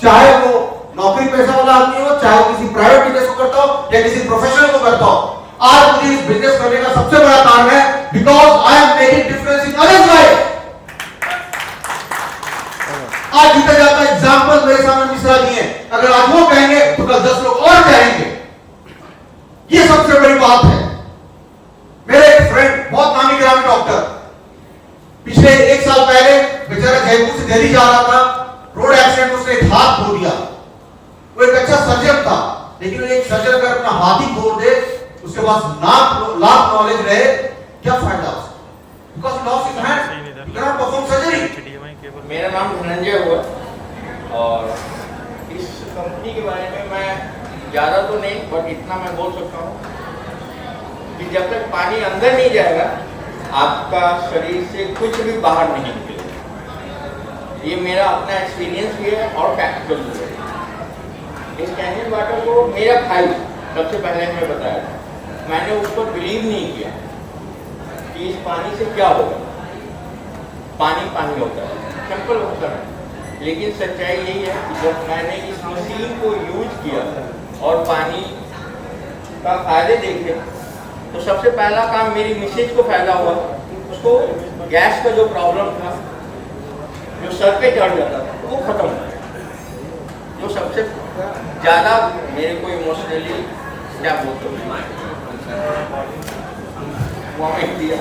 चाहे वो नौकरी पेशा वाला आदमी हो, चाहे वो किसी प्राइवेट बिजनेस को करता हो या किसी प्रोफेशनल को करता हो, आज मुझे इस बिजनेस करने का सबसे बड़ा कारण है because I am making difference in others life. आज जीता जाता एग्जांपल मेरे सामने मिश्रा जी हैं, अगर आज वो कहेंगे तो कल 10 लोग और कहेंगे। ये सबसे बड़ी बात है। मेरे एक फ्रेंड, बहुत नामी गिरामी डॉक्टर, पिछले 1 साल पहले बेचारा जयपुर से दिल्ली जा रहा था, रोड एक्सीडेंट, उसने एक हाथ खो दिया। वो एक अच्छा सर्जन था, लेकिन एक सर्जन अगर अपना हाथ ही खो दे, उसके पास लाख नॉलेज रहे, क्या फायदा उसका? Because loss his hand, he can not perform surgery. मेरा नाम धनंजय हुआ और इस कंपनी के बारे में मैं ज़्यादा तो नहीं, बट इतना मैं बोल सकता हूँ कि जब तक पानी अंदर नहीं जाएगा आपका शरीर से कुछ भी बाहर नहीं निकलेगा। ये मेरा अपना एक्सपीरियंस भी है और प्रैक्टिकल भी है। इस कैनियन वाटर को मेरा भाई सबसे पहले हमें बताया था, मैंने उस पर बिलीव नहीं किया कि इस पानी से क्या होगा। पानी पानी होता है, सिंपल होता है, लेकिन सच्चाई यही है कि जब मैंने इस मशीन को यूज किया और पानी का फायदे देखे, तो सबसे पहला काम मेरी मिसेज को फायदा हुआ। उसको गैस का जो प्रॉब्लम था, जो सर पे चढ़ जाता था, वो खत्म हो गया। जो सबसे ज़्यादा मेरे को इमोशनली क्या बोलते वॉमिट दिया,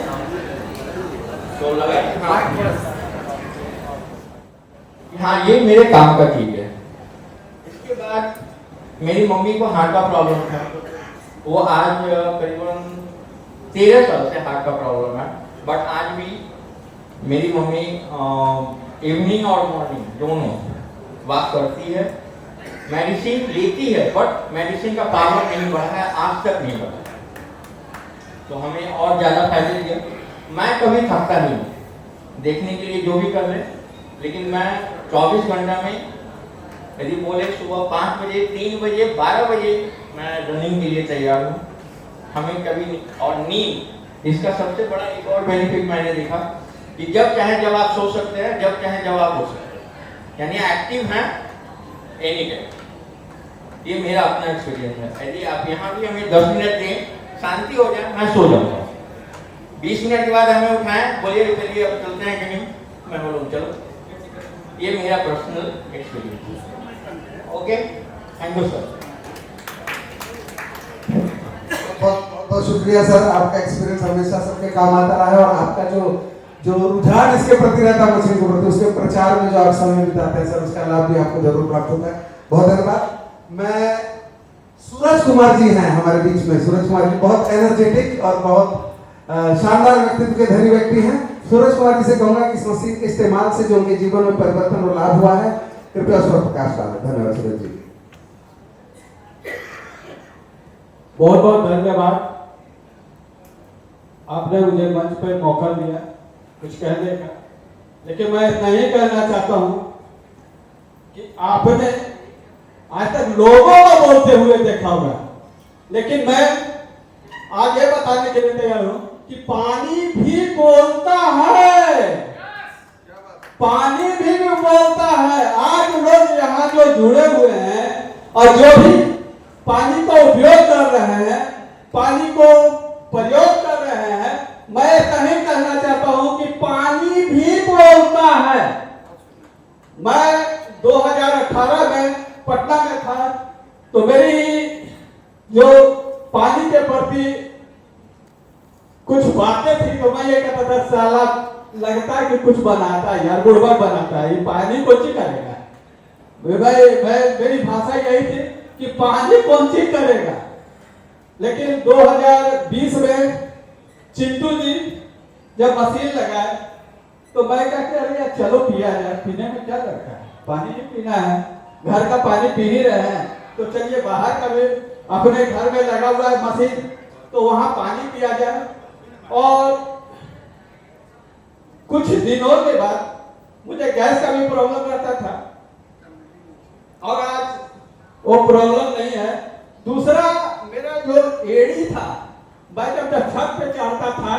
तो लगा हाँ ये मेरे काम का चीज है। इसके बाद मेरी मम्मी को हार्ट का प्रॉब्लम था, वो आज करीबन 13 साल से हार्ट का प्रॉब्लम है, बट आज भी मेरी मम्मी इवनिंग और मॉर्निंग दोनों वॉक करती है, मेडिसिन लेती है, बट मेडिसिन का पावर नहीं बढ़ा है, आज तक नहीं बढ़ा। तो हमें और ज़्यादा फायदे दिया। मैं कभी थकता नहीं, देखने के लिए जो भी कर ले, लेकिन मैं 24 घंटा में यदि बोले सुबह 5 बजे, 3 बजे, 12 बजे मैं रनिंग के लिए तैयार हूँ। हमें कभी नहीं। और नींद, इसका सबसे बड़ा एक और बेनिफिट मैंने देखा कि जब चाहे जब आप सो सकते हैं, जब चाहे जब आप हो सकते हैं, यानी एक्टिव हैं एनी टाइम। ये मेरा अपना एक्सपीरियंस है। यदि आप यहाँ भी हमें 10 मिनट दें, शांति हो जाए, मैं सो जाऊँगा। 20 मिनट के बाद हमें उठाएं, बोलिए चलिए अब चलते हैं कहीं, मैं बोलूँ चलो। ये मेरा पर्सनल एक्सपीरियंस है। Okay, thank you sir. बहुत शुक्रिया सर, आपका एक्सपीरियंस हमेशा सबके काम आता रहा है और आपका जो रुझान इसके प्रति रहता है, मशीन के प्रति, उसके प्रचार में जो आप समय बिताते हैं सर, उसका लाभ भी आपको जरूर प्राप्त होता है। बहुत धन्यवाद। मैं सूरज कुमार जी हैं हमारे बीच में। सूरज कुमार जी बहुत एनर्जेटिक और बहुत शानदार व्यक्तित्व के धनी व्यक्ति हैं। सूरज कुमार जी से कहूंगा कि इस मशीन के इस्तेमाल से जो उनके जीवन में परिवर्तन और लाभ हुआ है, कृपया उस पर प्रकाश डालें। धन्यवाद सूरज जी। बहुत बहुत धन्यवाद, आपने मुझे मंच पर मौका दिया कुछ कहने का। लेकिन मैं इतना ही कहना चाहता हूं कि आपने आज तक लोगों को बोलते हुए देखा होगा, लेकिन मैं आज ये बताने के लिए तैयार हूं कि पानी भी बोलता है, पानी भी बोलता है। आज लोग यहाँ जो जुड़े हुए हैं और जो भी पानी का उपयोग कर रहे हैं, पानी को प्रयोग कर रहे हैं। मैं कहीं कहना चाहता हूं कि पानी भी बोलता है। मैं 2018 में पटना में था, तो मेरी जो पानी के प्रति कुछ बातें थी, तो मैं ये कहता था साला लगता है कि कुछ बनाता है यार, बुड़बक बनाता है, ये पानी कौन सी करेगा। मेरी भाषा यही थी कि पानी कौन सी करेगा। लेकिन 2020 में चिंटू जी जब मशीन लगाए तो मैं क्या कह रही है, चलो पिया जाए, पीने में क्या लगता है, पानी ही पीना है, घर का पानी पी ही रहे हैं, तो चलिए बाहर का भी अपने घर में लगा हुआ है मशीन, तो वहां पानी पिया जाए। और कुछ दिनों के बाद मुझे गैस का भी प्रॉब्लम रहता था, और आज वो प्रॉब्लम नहीं है। दूसरा, मेरा जो एड़ी था, मैं जब छत पे चढ़ता था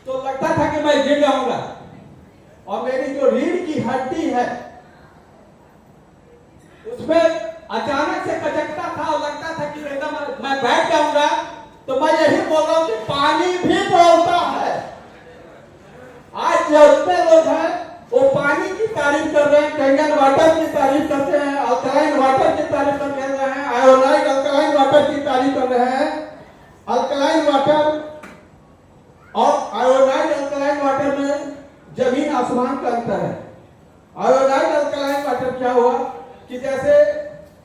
तो लगता था कि मैं गिर जाऊंगा, और मेरी जो रीढ़ की हड्डी है उसमें अचानक से कचकता था, और लगता था कि एकदम मैं बैठ जाऊंगा। तो मैं यही बोल रहा हूं कि पानी भी बोलता है। आज जितने लोग हैं वो पानी की तारीफ कर रहे हैं, कैंगन वाटर की तारीफ करते हैं, अल्कलाइन वाटर की तारीफ कर रहे हैं, आयोनाइड अल्कलाइन वाटर की तारीफ कर रहे हैं। अल्कलाइन वाटर और आयोनाइड अल्कलाइन वाटर में जमीन आसमान का अंतर है। आयोनाइड अल्कलाइन वाटर क्या हुआ कि जैसे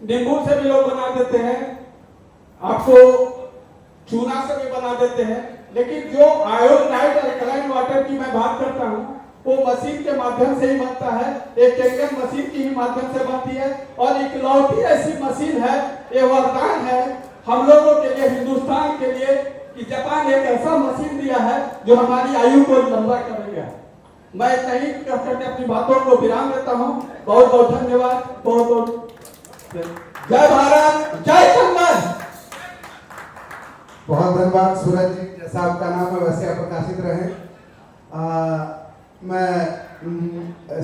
नींबू से भी लोग बना देते हैं, आपको चूना से भी बना देते हैं, लेकिन जो आयोनाइड अल्कलाइन वाटर की मैं बात करता हूँ वो मशीन के माध्यम से ही बनता है। एक कैंगन मशीन की ही माध्यम से बनती है, और इकलौती ऐसी मशीन है, ये वरदान है हम लोगों के लिए, हिंदुस्तान के लिए, कि जापान एक ऐसा मशीन दिया है जो हमारी आयु को लंबा करेगा। मैं इतना ही करके अपनी बातों को विराम देता हूँ। बहुत बहुत धन्यवाद। बहुत बहुत जय भारत, जय संविधान। बहुत धन्यवाद सूरज जी, जैसा आपका नाम है वैसे आप प्रकाशित रहे। मैं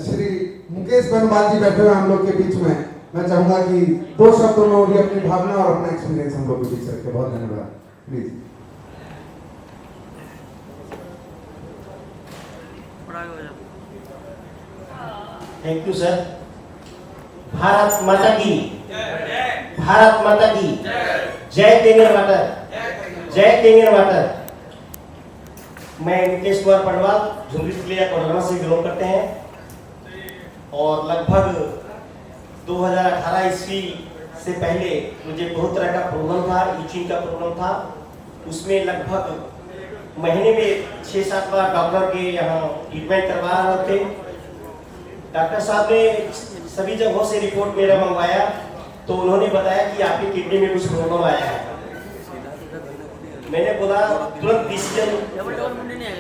श्री मुकेश बनवाल जी बैठे हुए हम लोग के बीच में, मैं चाहूंगा कि 2 शब्दों में वो भी अपनी भावना और अपना एक्सपीरियंस हम लोग के बीच रखे। बहुत धन्यवाद, please. Thank you sir. Bharat माता की, भारत माता की जय। कैंगन वाटर, जय कैंगन वाटर। मैं मुकेश कुमार पडवाल, झुमरी क्लिया कोडरमा से बिलोंग करते हैं, और लगभग 2018 ईस्वी से पहले मुझे बहुत तरह का प्रॉब्लम था, इचिंग का प्रॉब्लम था। उसमें लगभग महीने में 6-7 बार डॉक्टर के यहाँ ट्रीटमेंट करवा रहे थे। डॉक्टर साहब ने सभी जगहों से रिपोर्ट मेरा मंगवाया, तो उन्होंने बताया कि आपकी किडनी में कुछ प्रॉब्लम आया है। मैंने बोला, तुरंत डिसीजन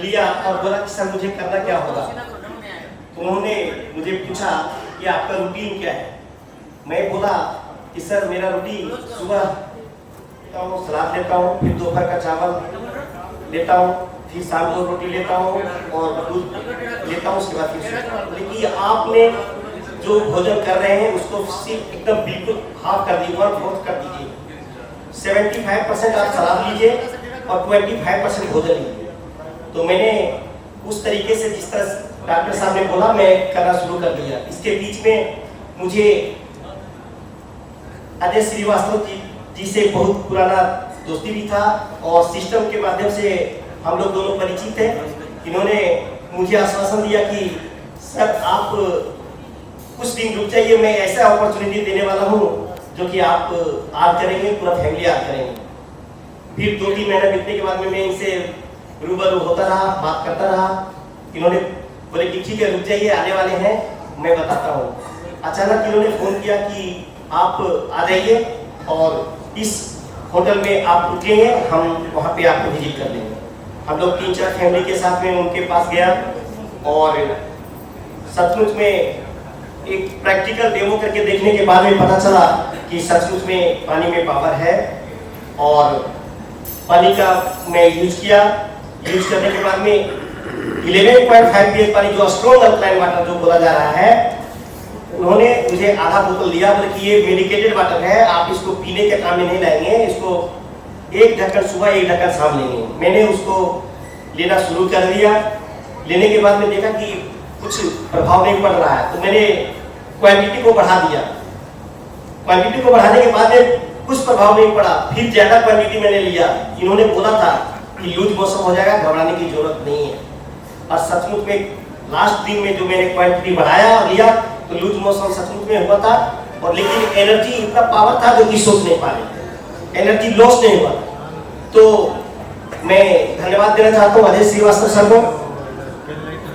लिया और बोला कि सर मुझे करना क्या होगा। तो उन्होंने मुझे पूछा कि आपका रूटीन क्या है। मैं बोला कि सर मेरा रूटीन सुबह सलाद लेता हूँ, फिर दोपहर का चावल लेता हूँ, फिर शाम को रोटी लेता हूँ और दूध लेता हूँ, उसके बाद फिर। लेकिन आपने जो भोजन कर रहे हैं उसको सिर्फ एकदम बिल्कुल हाफ कर दीजिए, 1/4 कर दीजिए। 75% आप सलाद लीजिए और 25% भोजन लीजिए। तो मैंने उस तरीके से जिस तरह डॉक्टर साहब ने बोला मैं करना शुरू कर दिया। इसके बीच में मुझे अजय श्रीवास्तव जी से बहुत पुराना दोस्ती भी था, और सिस्टम के माध्यम से हम लोग दोनों परिचित थे। इन्होंने मुझे आश्वासन दिया कि सर आप कुछ दिन रुक जाइए, मैं ऐसा अपॉर्चुनिटी देने वाला हूँ जो कि आप आज करेंगे, पूरा फैमिली आज करेंगे। फिर 2-3 महीना बीतने के बाद में मैं इनसे रूबरू होता रहा, बात करता रहा। इन्होंने बोले कि ठीक है रुक जाइए, आने वाले हैं, मैं बताता हूँ। अचानक इन्होंने फोन किया कि आप आ जाइए और इस होटल में आप रुकेंगे, हम वहाँ पे आपको विजिट कर लेंगे। हम लोग 3-4 फैमिली के साथ में उनके पास गया, और सचमुच में एक प्रैक्टिकल डेमो करके देखने के बाद में पता चला कि सचमुच में पानी में पावर है। और पानी का मैं यूज किया, यूज करने के बाद में 11.5 pH पानी, जो स्ट्रॉन्ग अल्कलाइन वाटर जो बोला जा रहा है, उन्होंने मुझे आधा बोतल दिया, बोले कि ये मेडिकेटेड वाटर है, आप इसको पीने के काम में नहीं लाएंगे, इसको एक ढक्कन सुबह एक ढक्कन शाम लेंगे। मैंने उसको लेना शुरू कर दिया। लेने के बाद में देखा कि कुछ प्रभाव नहीं पड़ रहा है, तो मैंने क्वांटिटी को बढ़ा दिया। क्वांटिटी को बढ़ाने के बाद में कुछ प्रभाव नहीं पड़ा, फिर ज्यादा क्वांटिटी मैंने लिया। इन्होंने बोला था कि लूज मोशन हो जाएगा, घबराने की जरूरत नहीं है। और सचमुच में लास्ट दिन में जो मैंने क्वांटिटी बढ़ाया और लिया तो लूज मोशन सचमुच में हुआ था। और लेकिन एनर्जी इतना पावर था जो कि सोच नहीं पा रहे थे, एनर्जी लॉस नहीं हुआ। तो मैं धन्यवाद देना चाहता हूँ अजय श्रीवास्तव सर को।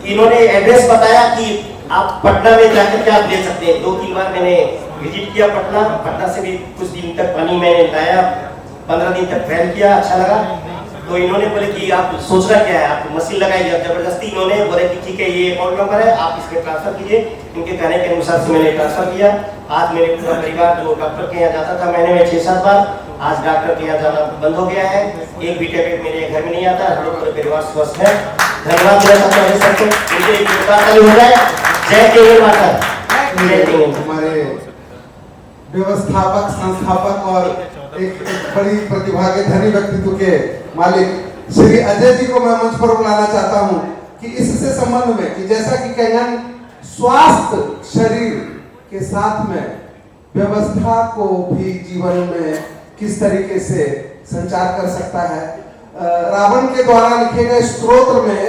इन्होंने एड्रेस बताया कि आप पटना में जाकर के आप ले सकते हैं। 2-3 बार मैंने विजिट किया पटना से भी कुछ दिन तक पानी मैंने लाया, 15 दिन तक ट्रायल किया, अच्छा लगा। तो इन्होंने बोले कि आप सोचना क्या है, आप मशीन लगाइए। जबरदस्ती इन्होंने बोले कि ठीक है ये अकाउंट नंबर है, आप इसमें ट्रांसफर कीजिए। इनके कहने के अनुसार से मैंने ट्रांसफर किया। आज मेरे पूरा परिवार जो डॉक्टर के यहाँ जाता था महीने में 6-7 बार, आज डॉक्टर के यहाँ जाना बंद हो गया है। एक भी टैबलेट मेरे घर में नहीं आता, हम लोग पूरे परिवार स्वस्थ है। धन्यवाद देना चाहता हूँ सबको। मुझे एक हो जाए। जय केवल माता, जय केवल। हमारे व्यवस्थापक, संस्थापक और एक बड़ी प्रतिभा के धनी व्यक्तित्व के मालिक श्री अजय जी को मैं मंच पर बुलाना चाहता हूं कि इससे संबंध में कि जैसा कि कैंगन स्वास्थ्य शरीर के साथ में व्यवस्था को भी जीवन में किस तरीके से संचार कर सकता है। रावण के द्वारा लिखे गए स्त्रोत्र में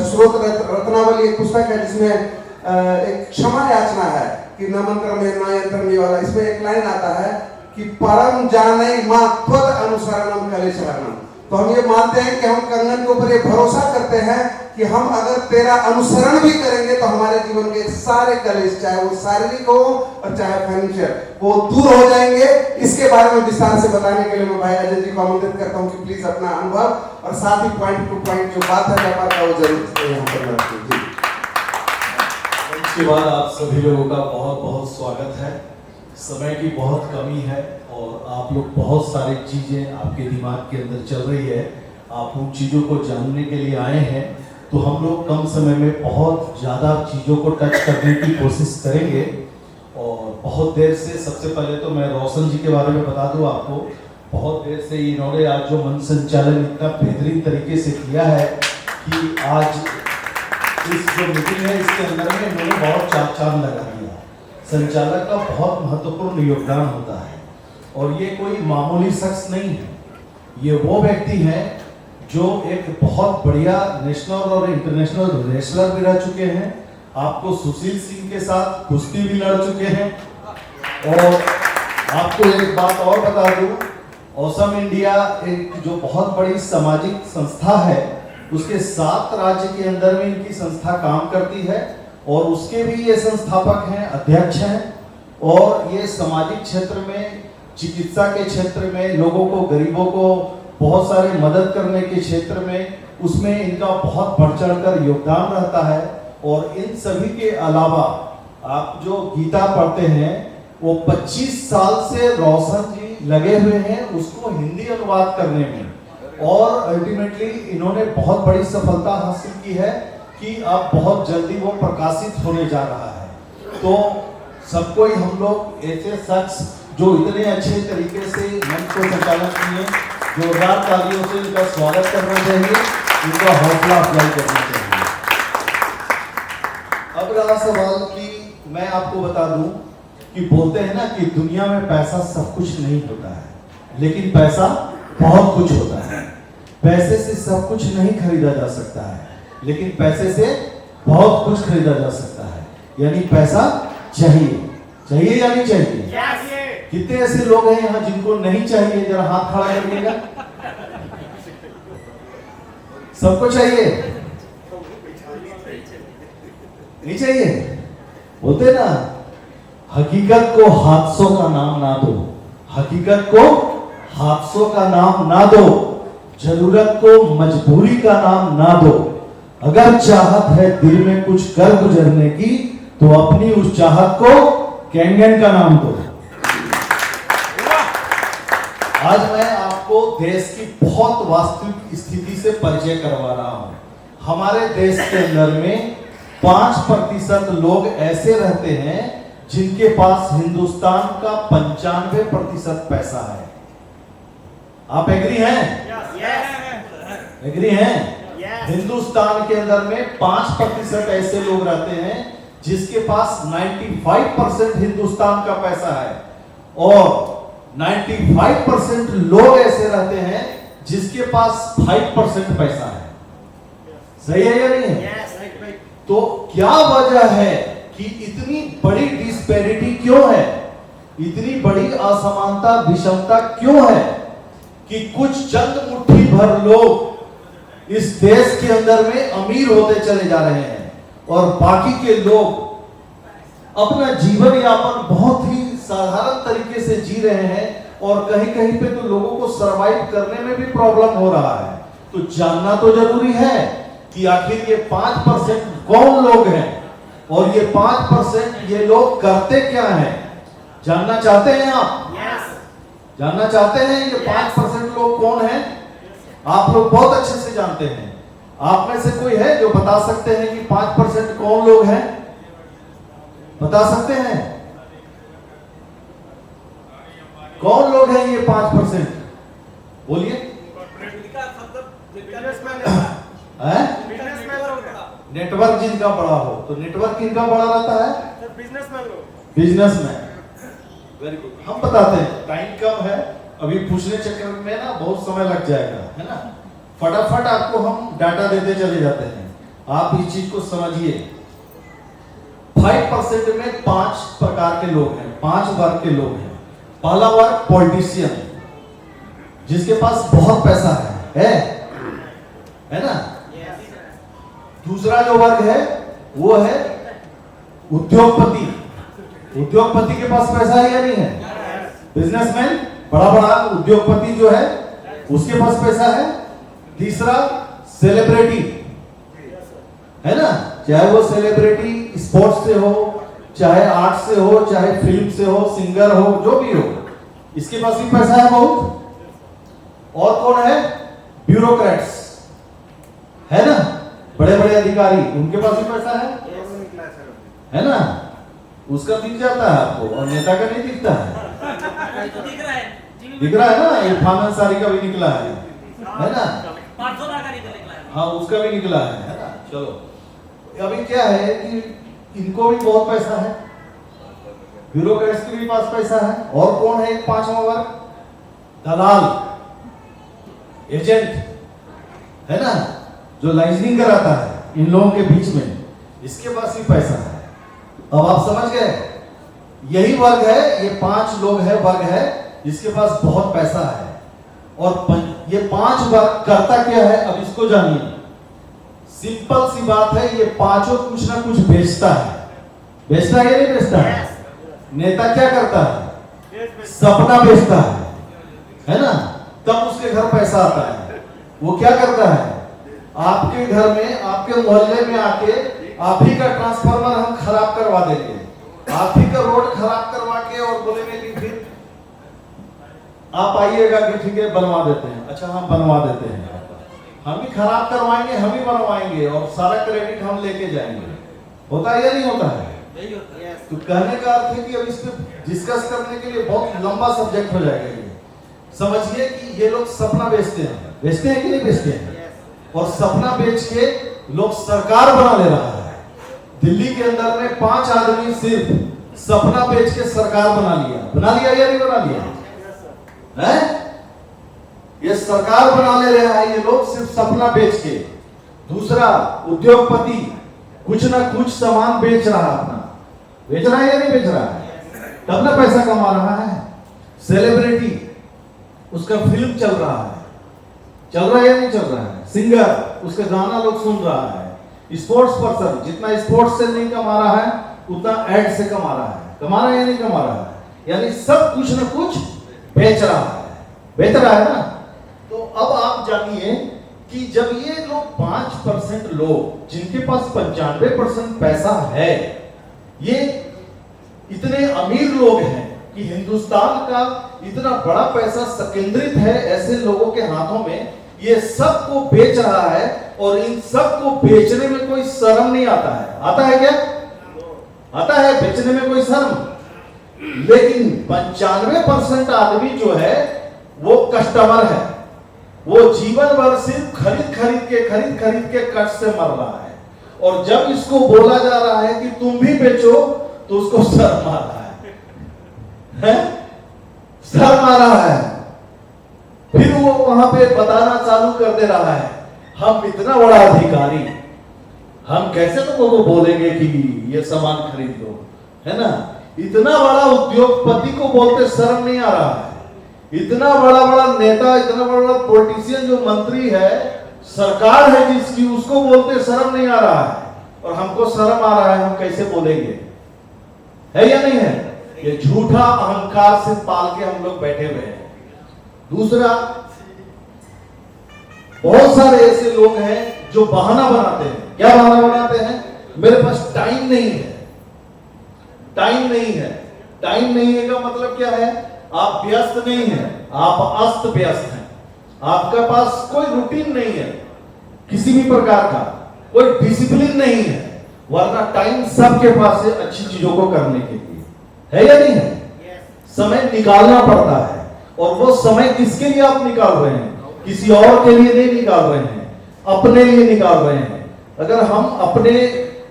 स्त्रोत रत्नावली एक पुस्तक है जिसमें एक क्षमा याचना है कि न मंत्र में न यंत्र में वाला। इसमें एक लाइन आता है कि परम जाने मां त्वद अनुसरणम कलेशरणम। तो हम ये मानते हैं कि हम कंगन के ऊपर ये भरोसा करते हैं कि हम अगर तेरा अनुसरण भी करेंगे तो हमारे जीवन के सारे कलेश, चाहे वो शारीरिक हो और चाहे फाइनेंशियल, वो दूर हो जाएंगे। इसके बारे में विस्तार से बताने के लिए मैं भाई अजय जी को आमंत्रित करता हूं कि प्लीज अपना अनुभव और साथ ही पॉइंट टू पॉइंट जो बात है व्यापार का वो जरूर यहाँ पर रखें। इसके बाद आप सभी लोगों का बहुत बहुत स्वागत है। समय की बहुत कमी है और आप लोग बहुत सारी चीज़ें आपके दिमाग के अंदर चल रही है, आप उन चीज़ों को जानने के लिए आए हैं। तो हम लोग कम समय में बहुत ज़्यादा चीज़ों को टच करने की कोशिश करेंगे। और बहुत देर से, सबसे पहले तो मैं रोशन जी के बारे में बता दूं आपको, बहुत देर से इन्होंने आज जो मन संचालन इतना बेहतरीन तरीके से किया है कि आज इस जो मीटिंग है इसके अंदर में इन्होंने बहुत चाँद लगा दिया। संचालक का बहुत महत्वपूर्ण योगदान होता है और ये कोई मामूली शख्स नहीं है। ये वो व्यक्ति हैं जो एक बहुत बढ़िया नेशनल और इंटरनेशनल रेसलर भी रह चुके हैं। आपको सुशील सिंह के साथ कुश्ती भी लड़ चुके हैं। और आपको एक बात और बता दूं, ऑसम इंडिया एक जो बहुत बड़ी सामाजिक संस्था है, उसके 7 राज्य के अंदर में इनकी संस्था काम करती है और उसके भी ये संस्थापक हैं, अध्यक्ष हैं। और ये सामाजिक क्षेत्र में, चिकित्सा के क्षेत्र में, लोगों को, गरीबों को बहुत सारी मदद करने के क्षेत्र में, उसमें इनका बहुत बढ़ चढ़कर योगदान रहता है। और इन सभी के अलावा आप जो गीता पढ़ते हैं वो 25 साल से रोशन जी लगे हुए हैं उसको हिंदी अनुवाद करने में। और अल्टीमेटली इन्होंने बहुत बड़ी सफलता हासिल की है कि अब बहुत जल्दी वो प्रकाशित होने जा रहा है। तो सबको ही हम लोग ऐसे शख्स जो इतने अच्छे तरीके से मंच को संचालन किए, जोरदार तालियों से इनका स्वागत करना चाहिए, इनका हौसला अफजाई करना चाहिए। अब रहा सवाल कि मैं आपको बता दूं कि बोलते हैं ना कि दुनिया में पैसा सब कुछ नहीं होता है, लेकिन पैसा बहुत कुछ होता है। पैसे से सब कुछ नहीं खरीदा जा सकता है, लेकिन पैसे से बहुत कुछ खरीदा जा सकता है। यानी पैसा चाहिए, चाहिए या नहीं चाहिए? कितने ऐसे लोग हैं यहाँ जिनको नहीं चाहिए? जरा हाथ खड़ा करिएगा। सबको चाहिए? नहीं चाहिए? बोलते ना, हकीकत को हादसों का नाम ना दो, हकीकत को हादसों का नाम ना दो, जरूरत को मजबूरी का नाम ना दो। अगर चाहत है दिल में कुछ कर गुजरने की, तो अपनी उस चाहत को कैंगन का नाम दो। आज मैं आपको देश की बहुत वास्तविक स्थिति से परिचय करवा रहा हूं। हमारे देश के अंदर में 5% लोग ऐसे रहते हैं जिनके पास हिंदुस्तान का 95% पैसा है। आप एग्री हैं? एग्री हैं? हिंदुस्तान के अंदर में 5% ऐसे लोग रहते हैं जिसके पास 95% हिंदुस्तान का पैसा है, और 95% लोग ऐसे रहते हैं जिसके पास 5% पैसा है। सही है या नहीं है? तो क्या वजह है कि इतनी बड़ी डिस्पैरिटी क्यों है, इतनी बड़ी असमानता, विषमता क्यों है कि कुछ चंद मुट्ठी भर लोग इस देश के अंदर में अमीर होते चले जा रहे हैं और बाकी के लोग अपना जीवन यापन बहुत ही साधारण तरीके से जी रहे हैं, और कहीं कहीं पे तो लोगों को सरवाइव करने में भी प्रॉब्लम हो रहा है। तो जानना तो जरूरी है कि आखिर ये 5% कौन लोग हैं और ये 5% ये लोग करते क्या हैं। जानना चाहते हैं आप? जानना चाहते हैं ये 5% लोग कौन हैं? आप लोग बहुत अच्छे से जानते हैं। आप में से कोई है जो बता सकते हैं कि 5% कौन लोग हैं? बता सकते हैं? कौन लोग हैं ये 5%? बोलिए। नेटवर्क जिनका बड़ा हो, तो नेटवर्क किनका बड़ा रहता है? बिजनेसमैन। Very good. हम बताते हैं, टाइम कम है, अभी पूछने चक्कर में ना बहुत समय लग जाएगा, है ना। फटाफट आपको हम डाटा देते चले जाते हैं, आप इस चीज को समझिए। 5% में 5 प्रकार के लोग हैं, 5 वर्ग के लोग हैं। पहला वर्ग पॉलिटिशियन, जिसके पास बहुत पैसा है ना। दूसरा जो वर्ग है वो है उद्योगपति। उद्योगपति के पास पैसा है या नहीं है? बिजनेसमैन, बड़ा बड़ा उद्योगपति जो है उसके पास पैसा है। तीसरा सेलिब्रिटी, है ना, चाहे वो सेलिब्रिटी स्पोर्ट्स से हो, चाहे आर्ट से हो, चाहे फिल्म से हो, सिंगर हो, जो भी हो, इसके पास भी पैसा है बहुत। और कौन है? ब्यूरोक्रेट्स, है ना, बड़े बड़े अधिकारी, उनके पास भी पैसा है ना। उसका दिख जाता है आपको, और नेता का नहीं दिखता है। दिख रहा है ना, इरफान अंसारी का भी निकला है ना। हाँ, उसका भी निकला है ना। चलो, अभी क्या है कि इनको भी बहुत पैसा है, ब्यूरोक्रेट्स के भी पास पैसा है। और कौन है एक 5वां वर्ग? दलाल, एजेंट, है ना, जो लाइजनिंग कराता है इन लोगों के बीच में, इसके पास भी पैसा है। अब आप समझ गए, यही वर्ग है, ये 5 लोग है, वर्ग है जिसके पास बहुत पैसा है। और ये 5 वर्ग करता क्या है, अब इसको जानिए। सिंपल सी बात है, ये पांचों कुछ ना कुछ बेचता है। बेचता है या नहीं बेचता है? नेता क्या करता है? सपना बेचता है ना, तब उसके घर पैसा आता है। वो क्या करता है? आपके घर में, आपके मोहल्ले में आके आप ही का ट्रांसफार्मर हम खराब करवा देंगे, आप ही का रोड खराब करवा के और बोलेंगे कि फिर आप आइएगा कि ठीक है बनवा देते हैं। अच्छा, हम बनवा देते हैं, हम ही खराब करवाएंगे, हम ही बनवाएंगे और सारा क्रेडिट हम लेके जाएंगे। होता है या नहीं होता है? तो कहने का अर्थ है कि अब इस पे डिस्कस करने के लिए बहुत लंबा सब्जेक्ट हो जाएगा ये। समझिए कि ये लोग सपना बेचते हैं कि नहीं बेचते हैं? और सपना बेच के लोग सरकार बना ले रहा है। दिल्ली के अंदर में 5 आदमी सिर्फ सपना बेच के सरकार बना लिया या नहीं बना लिया है? ये सरकार बना ले रहा है ये लोग सिर्फ सपना बेच के। दूसरा, उद्योगपति कुछ ना कुछ सामान बेच रहा है, अपना बेच रहा है या नहीं बेच रहा है, तब ना पैसा कमा रहा है। सेलिब्रिटी, उसका फिल्म चल रहा है, चल रहा है या नहीं चल रहा है? सिंगर, उसका गाना लोग सुन रहा है। स्पोर्ट्स पर्सन, जितना स्पोर्ट्स से नहीं कमा रहा है उतना एड से कमा रहा है। कमा रहा है या नहीं कमा रहा है? यानी सब कुछ ना कुछ बेच रहा है, बेच रहा है ना। तो अब आप जानिए कि जब ये लोग 5% लोग जिनके पास 95% पैसा है, ये इतने अमीर लोग हैं कि हिंदुस्तान का इतना बड़ा पैसा संकेंद्रित है ऐसे लोगों के हाथों में, ये सब को बेच रहा है और इन सब को बेचने में कोई शर्म नहीं आता है। आता है क्या? आता है बेचने में कोई शर्म। लेकिन 95% आदमी जो है वो कस्टमर है, वो जीवन भर सिर्फ खरीद खरीद के कष्ट से मर रहा है। और जब इसको बोला जा रहा है कि तुम भी बेचो तो उसको शर्म आ रहा है? शर्म आ रहा है। फिर वो वहां पे बताना चालू कर दे रहा है, हम इतना बड़ा अधिकारी, हम कैसे लोगों को बोलेंगे कि ये सामान खरीद लो, है ना? इतना बड़ा उद्योगपति को बोलते शर्म नहीं आ रहा है। इतना बड़ा नेता, इतना बड़ा पॉलिटिशियन जो मंत्री है, सरकार है जिसकी, उसको बोलते शर्म नहीं आ रहा है। और हमको शर्म आ रहा है, हम कैसे बोलेंगे? है या नहीं है? ये झूठा अहंकार से पाल के हम लोग बैठे हुए हैं। दूसरा, बहुत सारे ऐसे लोग हैं जो बहाना बनाते हैं। क्या बहाना बनाते हैं? मेरे पास टाइम नहीं है। टाइम नहीं है। टाइम नहीं है का मतलब क्या है? आप व्यस्त नहीं है, आप अस्त व्यस्त हैं। आपका पास कोई रूटीन नहीं है किसी भी प्रकार का, कोई डिसिप्लिन नहीं है। वरना टाइम सबके पास है अच्छी चीजों को करने के लिए, है या नहीं है? समय निकालना पड़ता है। और वो समय किसके लिए आप निकाल रहे हैं? किसी और के लिए नहीं निकाल रहे हैं, अपने लिए निकाल रहे हैं। अगर हम अपने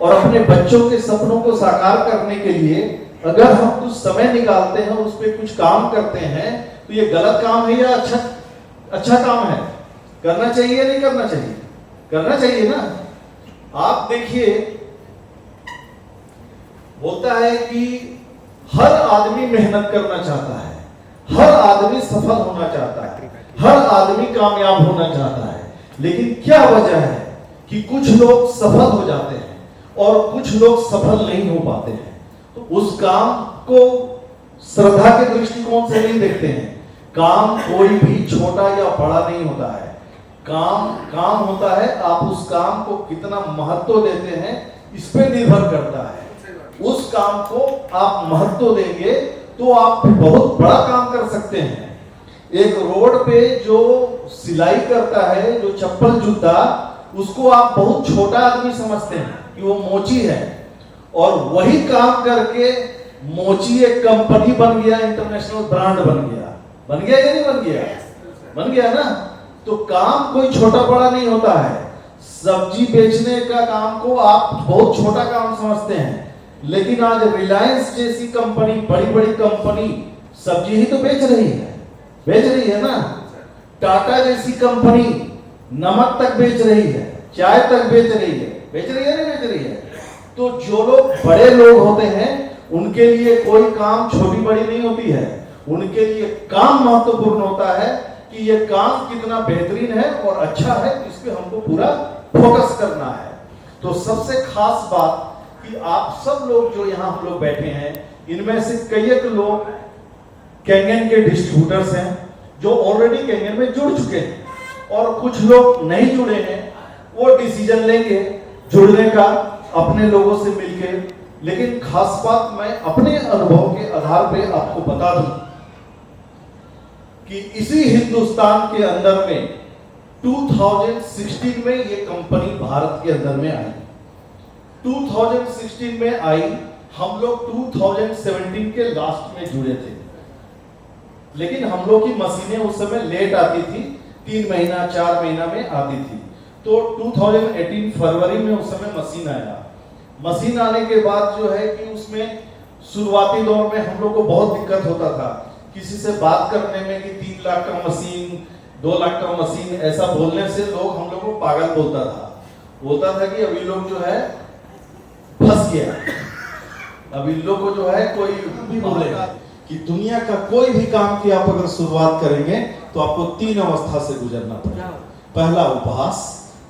और अपने बच्चों के सपनों को साकार करने के लिए अगर हम कुछ समय निकालते हैं, उस पर कुछ काम करते हैं, तो ये गलत काम है या अच्छा काम है? करना चाहिए या नहीं करना चाहिए? करना चाहिए ना। आप देखिए, होता है कि हर आदमी मेहनत करना चाहता है, हर आदमी सफल होना चाहता है, हर आदमी कामयाब होना चाहता है। लेकिन क्या वजह है कि कुछ लोग सफल हो जाते हैं और कुछ लोग सफल नहीं हो पाते हैं? तो उस काम को श्रद्धा के दृष्टिकोण से नहीं देखते हैं। काम कोई भी छोटा या बड़ा नहीं होता है। काम होता है, आप उस काम को कितना महत्व देते हैं इस पे निर्भर करता है। उस काम को आप महत्व देंगे तो आप बहुत बड़ा काम कर सकते हैं। एक रोड पे जो सिलाई करता है, जो चप्पल जूता, उसको आप बहुत छोटा आदमी समझते हैं कि वो मोची है। और वही काम करके मोची एक कंपनी बन गया, इंटरनेशनल ब्रांड बन गया। बन गया या नहीं बन गया? बन गया ना। तो काम कोई छोटा बड़ा नहीं होता है। सब्जी बेचने का काम को आप बहुत छोटा काम समझते हैं, लेकिन आज रिलायंस जैसी कंपनी, बड़ी कंपनी सब्जी ही तो बेच रही है ना। टाटा जैसी कंपनी नमक तक बेच रही है, चाय तक बेच रही है नहीं बेच रही है? तो जो लोग बड़े लोग होते हैं, उनके लिए कोई काम छोटी बड़ी नहीं होती है। उनके लिए काम महत्वपूर्ण होता है कि ये काम कितना बेहतरीन है और अच्छा है, इस पे हमको पूरा फोकस करना है। तो सबसे खास बात कि आप सब लोग जो यहाँ हम लोग बैठे हैं, इनमें से कई एक लोग कैंगन के डिस्ट्रीब्यूटर्स हैं जो ऑलरेडी कैंगन में जुड़ चुके हैं, और कुछ लोग नहीं जुड़े हैं। वो डिसीजन लेंगे जुड़ने का अपने लोगों से मिलके। लेकिन खास बात मैं अपने अनुभव के आधार पे आपको बता दूं कि इसी हिंदुस्तान के अंदर में 2016 में ये कंपनी भारत के अंदर में आई। 2016 में आई, हम लोग 2017 के लास्ट में जुड़े थे। लेकिन हम लोग की मशीनें उस समय लेट आती थी, 3 महीना 4 महीना में आती थी। तो 2018 फरवरी में उस समय मशीन आया। मशीन आने के बाद जो है कि उसमें शुरुआती दौर में हम लोग को बहुत दिक्कत होता था किसी से बात करने में कि 3 लाख का मशीन, 2 लाख का मशीन, ऐसा बोलने से लोग हम लोग को पागल बोलता था कि अभी लोग जो है फंस गया। अभी लोग को जो है कोई भी बोलेगा कि दुनिया का कोई भी काम की आप अगर शुरुआत करेंगे तो आपको 3 अवस्था से गुजरना पड़ेगा। पहला उपहास,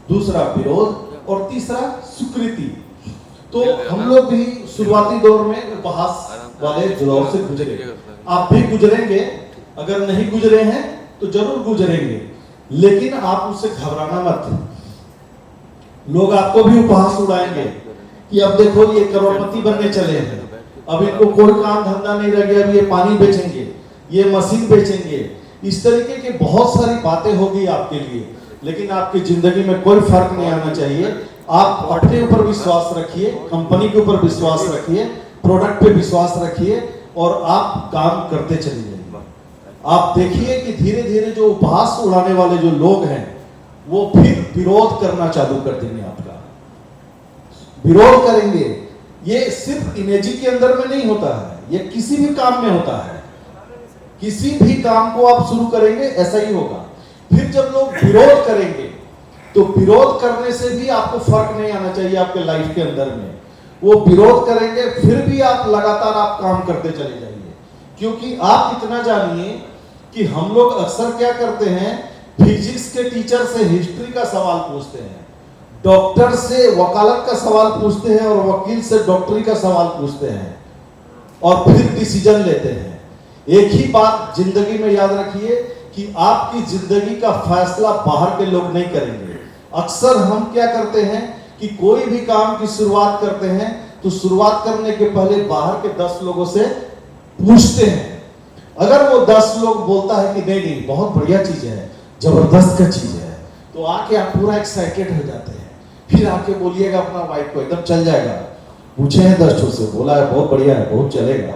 दूसरा विरोध और तीसरा स्वीकृति। तो हम लोग भी शुरुआती दौर में उपहास वाले जुड़ाव से गुजरे। आप भी गुजरेंगे, अगर नहीं गुजरे हैं तो जरूर गुजरेंगे, लेकिन आप उससे घबराना मत। लोग आपको भी उपहास उड़ाएंगे कि अब देखो ये करोड़पति बनने चले हैं, अब इनको कोई काम धंधा नहीं रह गया, अब ये पानी बेचेंगे, ये मशीन बेचेंगे। इस तरीके की बहुत सारी बातें होगी आपके लिए, लेकिन आपकी जिंदगी में कोई फर्क नहीं आना चाहिए आप अपने ऊपर विश्वास रखिए, कंपनी के ऊपर विश्वास रखिए, प्रोडक्ट पे विश्वास रखिए और आप काम करते चले जाइए। आप देखिए कि धीरे धीरे जो उपहास उड़ाने वाले जो लोग हैं वो फिर विरोध करना चालू कर देंगे, आपका विरोध करेंगे। ये सिर्फ इमेजिंग के अंदर में नहीं होता है, ये किसी भी काम में होता है। किसी भी काम को आप शुरू करेंगे ऐसा ही होगा। फिर जब लोग विरोध करेंगे तो विरोध करने से भी आपको फर्क नहीं आना चाहिए आपके लाइफ के अंदर में। वो विरोध करेंगे फिर भी आप लगातार आप काम करते चले जाइए, क्योंकि आप इतना जानिए कि हम लोग अक्सर क्या करते हैं, फिजिक्स के टीचर से हिस्ट्री का सवाल पूछते हैं, डॉक्टर से वकालत का सवाल पूछते हैं और वकील से डॉक्टरी का सवाल पूछते हैं और फिर डिसीजन लेते हैं। एक ही बात जिंदगी में याद रखिए कि आपकी जिंदगी का फैसला बाहर के लोग नहीं करेंगे। अक्सर हम क्या करते हैं कि कोई भी काम की शुरुआत करते हैं तो शुरुआत करने के पहले बाहर के 10 लोगों से पूछते हैं। अगर वो 10 लोग बोलता है कि नहीं नहीं बहुत बढ़िया चीज है, जबरदस्त का चीज है, तो आके आप पूरा एक्साइटेड हो जाते हैं। फिर आके बोलिएगा अपना वाइफ को, एकदम चल जाएगा। पूछे हैं 10 से, बोला है बहुत बढ़िया है, बहुत चलेगा,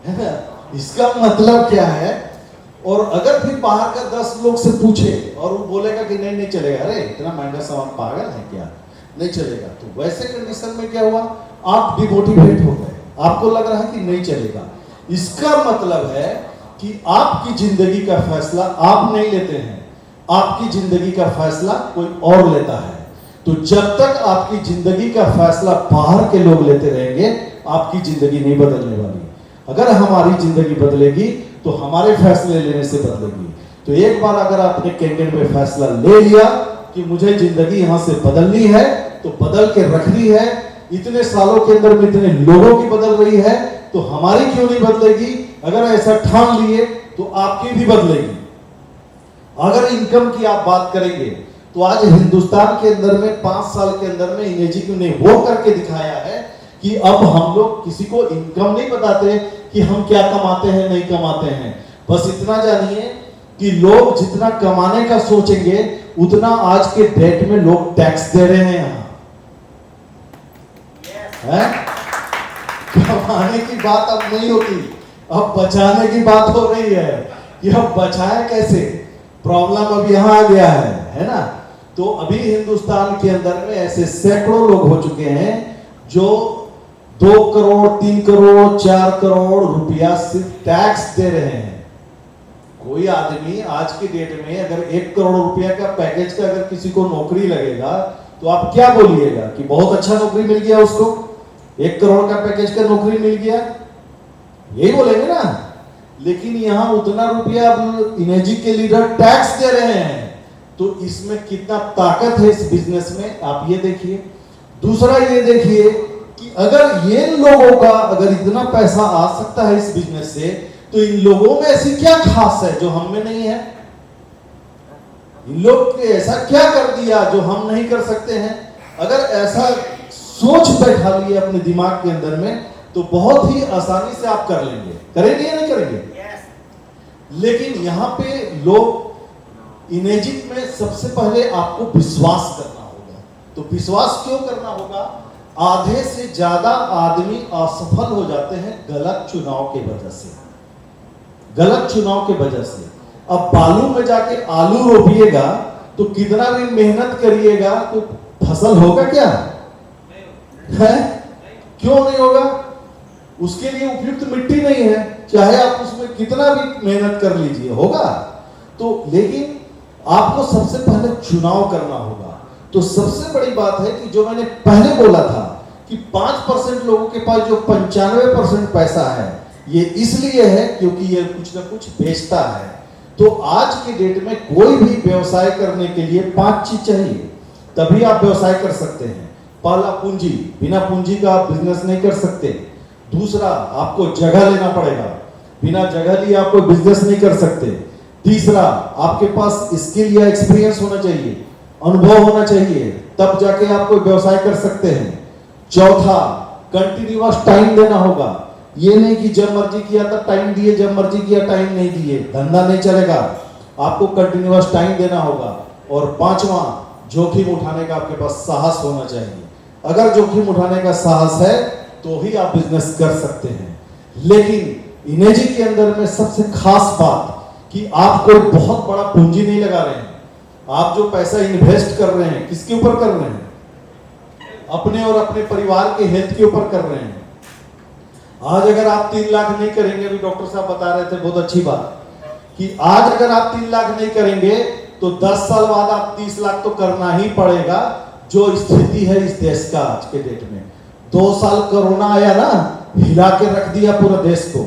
है ना। इसका मतलब क्या है? और अगर फिर बाहर का 10 लोग से पूछे और वो बोलेगा कि नहीं नहीं चलेगा, अरे इतना महंगा सामान पागल है क्या, नहीं चलेगा, तो वैसे कंडीशन में क्या हुआ, आप डिमोटिवेट हो गए, आपको लग रहा है कि नहीं चलेगा। इसका मतलब है कि आपकी जिंदगी का फैसला आप नहीं लेते हैं, आपकी जिंदगी का फैसला कोई और लेता है। तो जब तक आपकी जिंदगी का फैसला बाहर के लोग लेते रहेंगे, आपकी जिंदगी नहीं बदलने वाली। अगर हमारी जिंदगी बदलेगी तो हमारे फैसले लेने से बदलेगी। तो एक बार अगर आपने कैंगन में फैसला ले लिया कि मुझे जिंदगी यहां से बदलनी है, तो बदल के रखनी है। इतने सालों के अंदर में इतने लोगों की बदल रही है, तो हमारी क्यों नहीं बदलेगी? अगर ऐसा ठान लिए तो आपकी भी बदलेगी। अगर इनकम की आप बात करेंगे तो आज हिंदुस्तान के अंदर में 5 साल के अंदर में इमेजिंग ने वो करके दिखाया है कि अब हम लोग किसी को इनकम नहीं बताते कि हम क्या कमाते हैं नहीं कमाते हैं। बस इतना जानिए कि लोग जितना कमाने का सोचेंगे उतना आज के डेट में लोग टैक्स दे रहे हैं यहाँ, है? कमाने की बात अब नहीं होती, अब बचाने की बात हो रही है कि अब बचाए कैसे। प्रॉब्लम अब यहाँ आ गया है ना। तो अभी हिंदुस्तान के अंदर में ऐसे सैकड़ों लोग हो चुके हैं जो 2 करोड़ 3 करोड़ 4 करोड़ रुपया सिर्फ टैक्स दे रहे हैं। कोई आदमी आज की डेट में अगर 1 करोड़ रुपया का पैकेज का अगर किसी को नौकरी लगेगा तो आप क्या बोलिएगा कि बहुत अच्छा नौकरी मिल गया उसको, 1 करोड़ का पैकेज का नौकरी मिल गया, यही बोलेंगे ना। लेकिन यहां उतना रुपया अब इमेजिंग के लीडर टैक्स दे रहे हैं, तो इसमें कितना ताकत है इस बिजनेस में, आप ये देखिए। दूसरा ये देखिए कि अगर ये लोगों का अगर इतना पैसा आ सकता है इस बिजनेस से, तो इन लोगों में ऐसी क्या खास है जो हम में नहीं है? इन लोग ने ऐसा क्या कर दिया जो हम नहीं कर सकते हैं? अगर ऐसा सोच बैठा लिए अपने दिमाग के अंदर में तो बहुत ही आसानी से आप कर लेंगे। करेंगे या नहीं करेंगे? लेकिन यहां पे लोग इमेजिंग में सबसे पहले आपको विश्वास करना होगा। तो विश्वास क्यों करना होगा? आधे से ज्यादा आदमी असफल हो जाते हैं गलत चुनाव के वजह से, गलत चुनाव के वजह से। अब बालू में जाके आलू रोपिएगा तो कितना भी मेहनत करिएगा तो फसल होगा क्या? है? क्यों नहीं होगा? उसके लिए उपयुक्त मिट्टी नहीं है, चाहे आप उसमें कितना भी मेहनत कर लीजिए, होगा? तो लेकिन आपको सबसे पहले चुनाव करना होगा। तो सबसे बड़ी बात है कि जो मैंने पहले बोला था कि 5% लोगों के पास जो 95% पैसा है, ये इसलिए है क्योंकि ये कुछ ना कुछ बेचता है। तो आज के डेट में कोई भी व्यवसाय करने के लिए 5 चीज चाहिए, तभी आप व्यवसाय कर सकते हैं। पहला पूंजी, बिना पूंजी का आप बिजनेस नहीं कर सकते। दूसरा, आपको जगह लेना पड़ेगा, बिना जगह लिए आप कोई बिजनेस नहीं कर सकते। तीसरा, आपके पास स्किल या एक्सपीरियंस होना चाहिए, अनुभव होना चाहिए, तब जाके आप कोई व्यवसाय कर सकते हैं। चौथा, कंटिन्यूअस टाइम देना होगा। ये नहीं कि जब मर्जी किया तब टाइम दिए, जब मर्जी किया टाइम नहीं दिए, धंधा नहीं चलेगा। आपको कंटिन्यूअस टाइम देना होगा। और पांचवा, जोखिम उठाने का आपके पास साहस होना चाहिए। अगर जोखिम उठाने का साहस है तो ही आप बिजनेस कर सकते हैं। लेकिन इनेजी के अंदर में सबसे खास बात कि आप कोई बहुत बड़ा पूंजी नहीं लगा रहे हैं। आप जो पैसा इन्वेस्ट कर रहे हैं किसके ऊपर कर रहे हैं? अपने और अपने परिवार के हेल्थ के ऊपर कर रहे हैं। आज अगर आप 3 लाख नहीं करेंगे, अभी डॉक्टर साहब बता रहे थे बहुत अच्छी बात कि आज अगर आप 3 लाख नहीं करेंगे तो 10 साल बाद आप 30 लाख तो करना ही पड़ेगा। जो स्थिति है इस देश का आज के डेट में, 2 साल कोरोना आया ना, हिला के रख दिया पूरा देश को।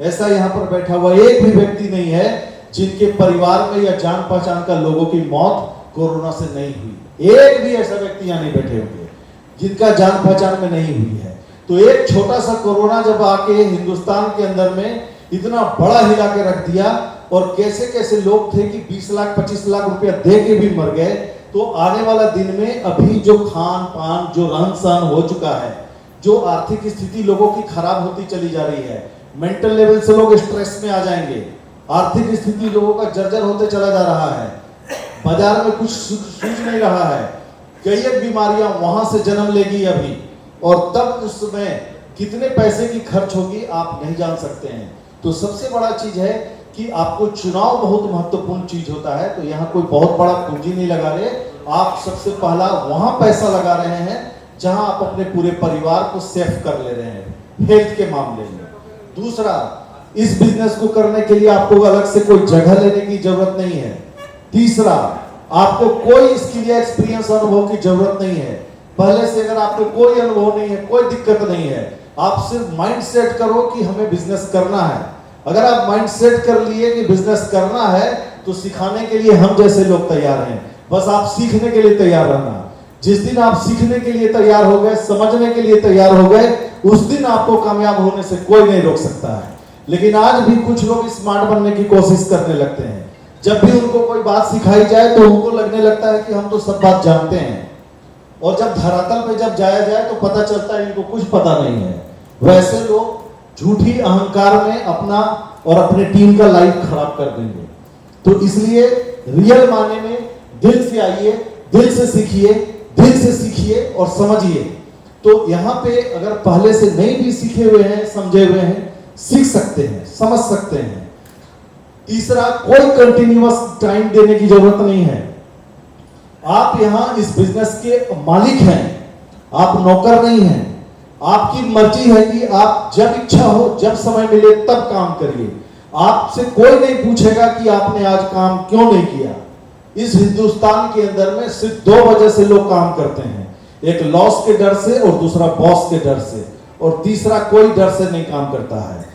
ऐसा यहाँ पर बैठा हुआ एक भी व्यक्ति नहीं है जिनके परिवार में या जान पहचान का लोगों की मौत कोरोना से नहीं हुई। एक भी ऐसा व्यक्ति यहाँ नहीं बैठे होंगे जिनका जान पहचान में नहीं हुई है। तो एक छोटा सा कोरोना जब आके हिंदुस्तान के अंदर में इतना बड़ा हिला के रख दिया, और कैसे कैसे लोग थे कि 20 लाख 25 लाख रुपया दे के भी मर गए। तो आने वाला दिन में अभी जो खान पान, जो रहन सहन हो चुका है, जो आर्थिक स्थिति लोगों की खराब होती चली जा रही है, मेंटल लेवल से लोग स्ट्रेस में आ जाएंगे, आर्थिक स्थिति लोगों का जर्जर होते चला जा रहा है, बाजार में कुछ सूझ नहीं रहा है, कई एक बीमारियां वहां से जन्म लेगी अभी, और तब उस समय कितने पैसे की खर्च होगी आप नहीं जान सकते हैं। तो सबसे बड़ा चीज है कि आपको चुनाव बहुत महत्वपूर्ण चीज होता है। तो यहाँ कोई बहुत बड़ा पूंजी नहीं लगा रहे, आप सबसे पहला वहां पैसा लगा रहे हैं जहां आप अपने पूरे परिवार को सेफ कर ले रहे हैं हेल्थ के मामले में। दूसरा, इस बिजनेस को करने के लिए आपको अलग से कोई जगह लेने की जरूरत नहीं है। तीसरा, आपको कोई इसके लिए एक्सपीरियंस अनुभव की जरूरत नहीं है। पहले से अगर आपको कोई अनुभव नहीं है, कोई दिक्कत नहीं है, आप सिर्फ माइंड सेट करो कि हमें बिजनेस करना है। अगर आप माइंड सेट कर लिए कि बिजनेस करना है तो सिखाने के लिए हम जैसे लोग तैयार हैं। बस आप सीखने के लिए तैयार रहना। जिस दिन आप सीखने के लिए तैयार हो गए, समझने के लिए तैयार हो गए, उस दिन आपको कामयाब होने से कोई नहीं रोक सकता है। लेकिन आज भी कुछ लोग स्मार्ट बनने की कोशिश करने लगते हैं। जब भी उनको कोई बात सिखाई जाए तो उनको लगने लगता है कि हम तो सब बात जानते हैं, और जब धरातल पे जब जाया जाए तो पता चलता है इनको कुछ पता नहीं है। वैसे लोग झूठी अहंकार में अपना और अपने टीम का लाइफ खराब कर देंगे। तो इसलिए रियल माने में दिल से आइए, दिल से सीखिए, दिल से सीखिए और समझिए। तो यहाँ पे अगर पहले से नहीं भी सीखे हुए हैं, समझे हुए हैं, सीख सकते हैं, समझ सकते हैं। तीसरा, कोई कंटिन्यूअस टाइम देने की जरूरत नहीं है। आप यहाँ इस बिजनेस के मालिक हैं, आप नौकर नहीं हैं। आपकी मर्जी है कि आप जब इच्छा हो, जब समय मिले तब काम करिए। आपसे कोई नहीं पूछेगा कि आपने आज काम क्यों नहीं किया। इस हिंदुस्तान के अंदर में सिर्फ 2 वजह से लोग काम करते हैं, एक लॉस के डर से और दूसरा बॉस के डर से, और तीसरा कोई डर से नहीं काम करता है।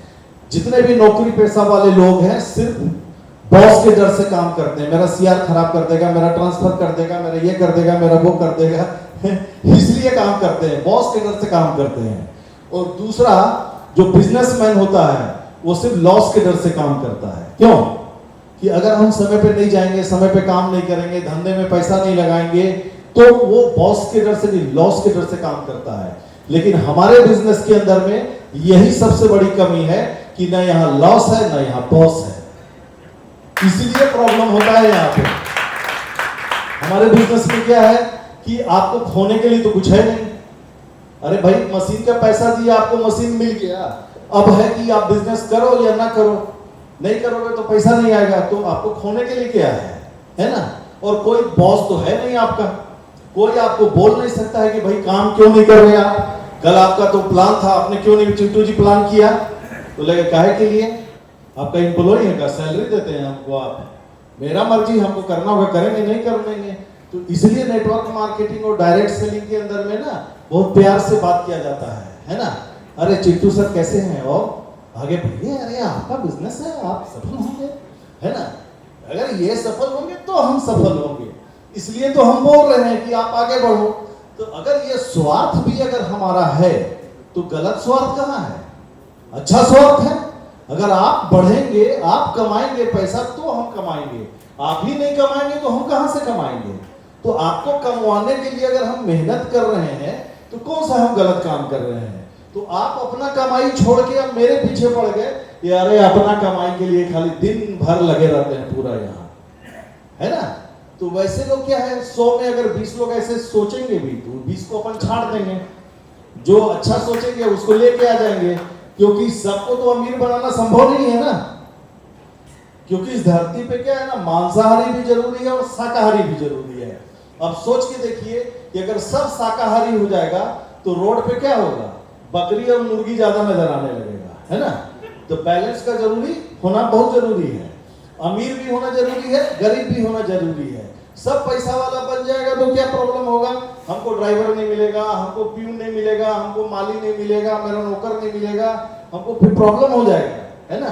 जितने भी नौकरी पेशा वाले लोग हैं सिर्फ बॉस के डर से काम करते हैं। मेरा सीआर खराब कर देगा, मेरा ट्रांसफर कर देगा, मेरा ये कर देगा, मेरा वो कर देगा, इसलिए काम करते हैं, बॉस के डर से काम करते हैं। और दूसरा जो बिजनेसमैन होता है वो सिर्फ लॉस के डर से काम करता है। क्यों? कि अगर हम समय पे नहीं जाएंगे, समय पे काम नहीं करेंगे, धंधे में पैसा नहीं लगाएंगे, तो वो बॉस के डर से नहीं, लॉस के डर से काम करता है। लेकिन हमारे बिजनेस के अंदर में यही सबसे बड़ी कमी है कि ना यहाँ लॉस है ना यहाँ बॉस है, इसीलिए प्रॉब्लम होता है यहाँ पे। हमारे बिजनेस में क्या है कि आपको खोने के लिए तो कुछ है नहीं। अरे भाई, मशीन का पैसा दिया, आपको मशीन मिल गया, अब है कि आप बिजनेस करो या ना करो। नहीं करोगे तो पैसा नहीं आएगा, तो आपको खोने के लिए क्या है ना? और कोई बॉस तो है नहीं आपका, कोई आपको बोल नहीं सकता है कि भाई काम क्यों नहीं कर रहे आप, कल आपका तो प्लान था, आपने क्यों नहीं चिंटू जी प्लान किया? तो लगे काहे के लिए? आपका एम्प्लॉय है का, सैलरी देते हैं हमको, आप मेरा मर्जी, हमको करना होगा करेंगे, नहीं करेंगे। तो इसलिए नेटवर्क मार्केटिंग और डायरेक्ट सेलिंग के अंदर में ना बहुत प्यार से बात किया जाता है ना? अरे चिंटू सर कैसे हैं, और आगे बढ़िए, अरे आपका बिजनेस है, आप सफल होंगे, है ना? अगर ये सफल होंगे तो हम सफल होंगे, इसलिए तो हम बोल रहे हैं कि आप आगे बढ़ो। तो अगर ये स्वार्थ भी अगर हमारा है तो गलत स्वार्थ कहाँ है? अच्छा स्वार्थ है। अगर आप बढ़ेंगे, आप कमाएंगे पैसा तो हम कमाएंगे, आप ही नहीं कमाएंगे तो हम कहां से कमाएंगे? तो आपको कमवाने के लिए अगर हम मेहनत कर रहे हैं तो कौन सा हम गलत काम कर रहे हैं? तो आप अपना कमाई छोड़ के अब मेरे पीछे पड़ गए, यार अपना कमाई के लिए खाली दिन भर लगे रहते हैं पूरा यहाँ, है ना? तो वैसे लोग क्या है, 100 में अगर 20 लोग ऐसे सोचेंगे भी तो 20 को अपन छाड़ देंगे, जो अच्छा सोचेंगे उसको लेके आ जाएंगे, क्योंकि सबको तो अमीर बनाना संभव नहीं है ना। क्योंकि इस धरती पे क्या है ना, मांसाहारी भी जरूरी है और शाकाहारी भी जरूरी है। अब सोच के देखिए कि अगर सब शाकाहारी हो जाएगा तो रोड पे क्या होगा, बकरी और मुर्गी ज्यादा नजर आने लगेगा, है ना। तो बैलेंस का जरूरी होना बहुत जरूरी है। अमीर भी होना जरूरी है, गरीब भी होना जरूरी है। सब पैसा वाला बन जाएगा तो क्या प्रॉब्लम होगा, हमको ड्राइवर नहीं मिलेगा, हमको प्यून नहीं मिलेगा, हमको माली नहीं मिलेगा, मेरा नौकर नहीं मिलेगा, हमको फिर प्रॉब्लम हो जाएगा, है ना।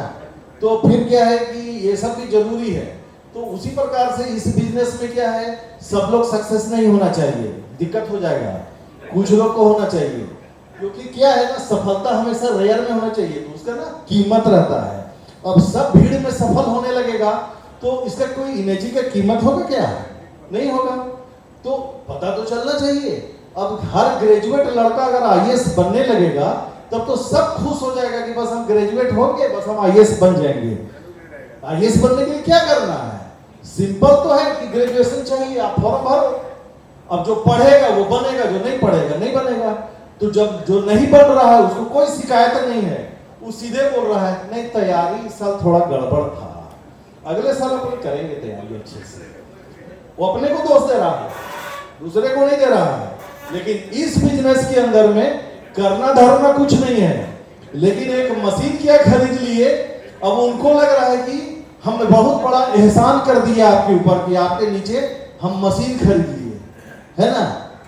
तो फिर क्या है कि ये सब भी जरूरी है। तो उसी प्रकार से इस बिजनेस में क्या है, सब लोग सक्सेस नहीं होना चाहिए, दिक्कत हो जाएगा। कुछ लोग को होना चाहिए, क्योंकि क्या है ना, सफलता हमेशा रेयर में होना चाहिए, तो उसका ना कीमत रहता है। अब सब भीड़ में सफल होने लगेगा तो इसका कोई इमेज का कीमत होगा क्या, नहीं होगा। तो पता तो चलना चाहिए। अब हर ग्रेजुएट लड़का अगर आईएएस बनने लगेगा तब तो सब खुश हो जाएगा कि बस हम ग्रेजुएट हो गए, बस हम आईएएस बन जाएंगे। आईएएस बनने के लिए क्या करना है, सिंपल तो है कि ग्रेजुएशन चाहिए, आप फॉर्म भरो। अब जो पढ़ेगा वो बनेगा, जो नहीं पढ़ेगा नहीं बनेगा। तो जब जो नहीं बन रहा है उसको कोई शिकायत नहीं है, वो सीधे बोल रहा है नहीं तैयारी इस साल थोड़ा गड़बड़ था, अगले साल अपन करेंगे तैयारी अच्छे से। वो अपने को दोष दे रहा है, दूसरे को नहीं दे रहा है। लेकिन इस बिजनेस के अंदर में करना धरना कुछ नहीं है, लेकिन एक मशीन क्या खरीद लिए, अब उनको लग रहा है कि हमने बहुत बड़ा एहसान कर दिया आपके ऊपर कि आपके नीचे हम मशीन खरीद लिए, है ना।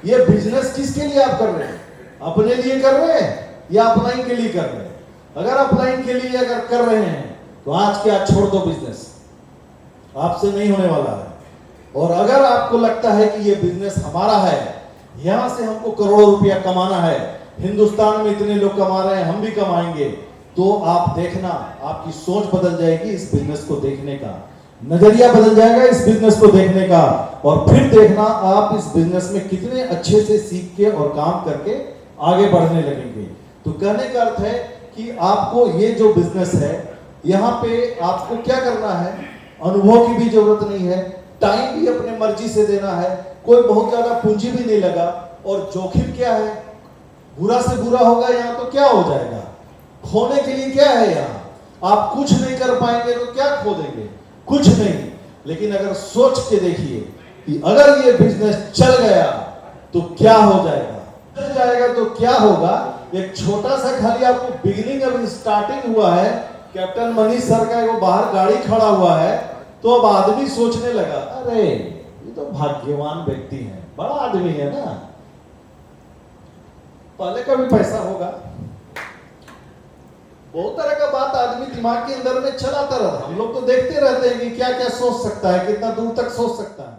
ये बिजनेस किसके लिए आप कर रहे हैं, अपने लिए कर रहे हैं या अपलाइन के लिए कर रहे हैं। अगर अपलाइन के लिए अगर कर रहे हैं तो आज के आज छोड़ दो बिजनेस, आपसे नहीं होने वाला है। और अगर आपको लगता है कि ये बिजनेस हमारा है, यहां से हमको करोड़ों रुपया कमाना है, हिंदुस्तान में इतने लोग कमा रहे हैं हम भी कमाएंगे, तो आप देखना आपकी सोच बदल जाएगी, इस बिजनेस को देखने का नजरिया बदल जाएगा, इस बिजनेस को देखने का। और फिर देखना आप इस बिजनेस में कितने अच्छे से सीख के और काम करके आगे बढ़ने लगेंगे। तो कहने का अर्थ है कि आपको ये जो बिजनेस है, यहाँ पे आपको क्या करना है, अनुभव की भी जरूरत नहीं है, टाइम भी अपने मर्जी से देना है, कोई बहुत ज्यादा पूंजी भी नहीं लगा। और जोखिम क्या है, बुरा से बुरा होगा यहाँ तो क्या हो जाएगा, खोने के लिए क्या है यहाँ, आप कुछ नहीं कर पाएंगे तो क्या खो देंगे, कुछ नहीं। लेकिन अगर सोच के देखिए कि अगर ये बिजनेस चल गया तो क्या हो जाएगा, चल जाएगा तो क्या होगा। एक छोटा सा खाली आपको बिगिनिंग अभी स्टार्टिंग हुआ है, कैप्टन मनीष सर का वो बाहर गाड़ी खड़ा हुआ है, तो अब आदमी सोचने लगा अरे ये तो भाग्यवान व्यक्ति है, बड़ा आदमी है ना, पहले का भी पैसा होगा। बहुत तरह का बात आदमी दिमाग के अंदर में चलाता रहता है। हम लोग तो देखते रहते हैं कि क्या क्या सोच सकता है, कितना दूर तक सोच सकता है।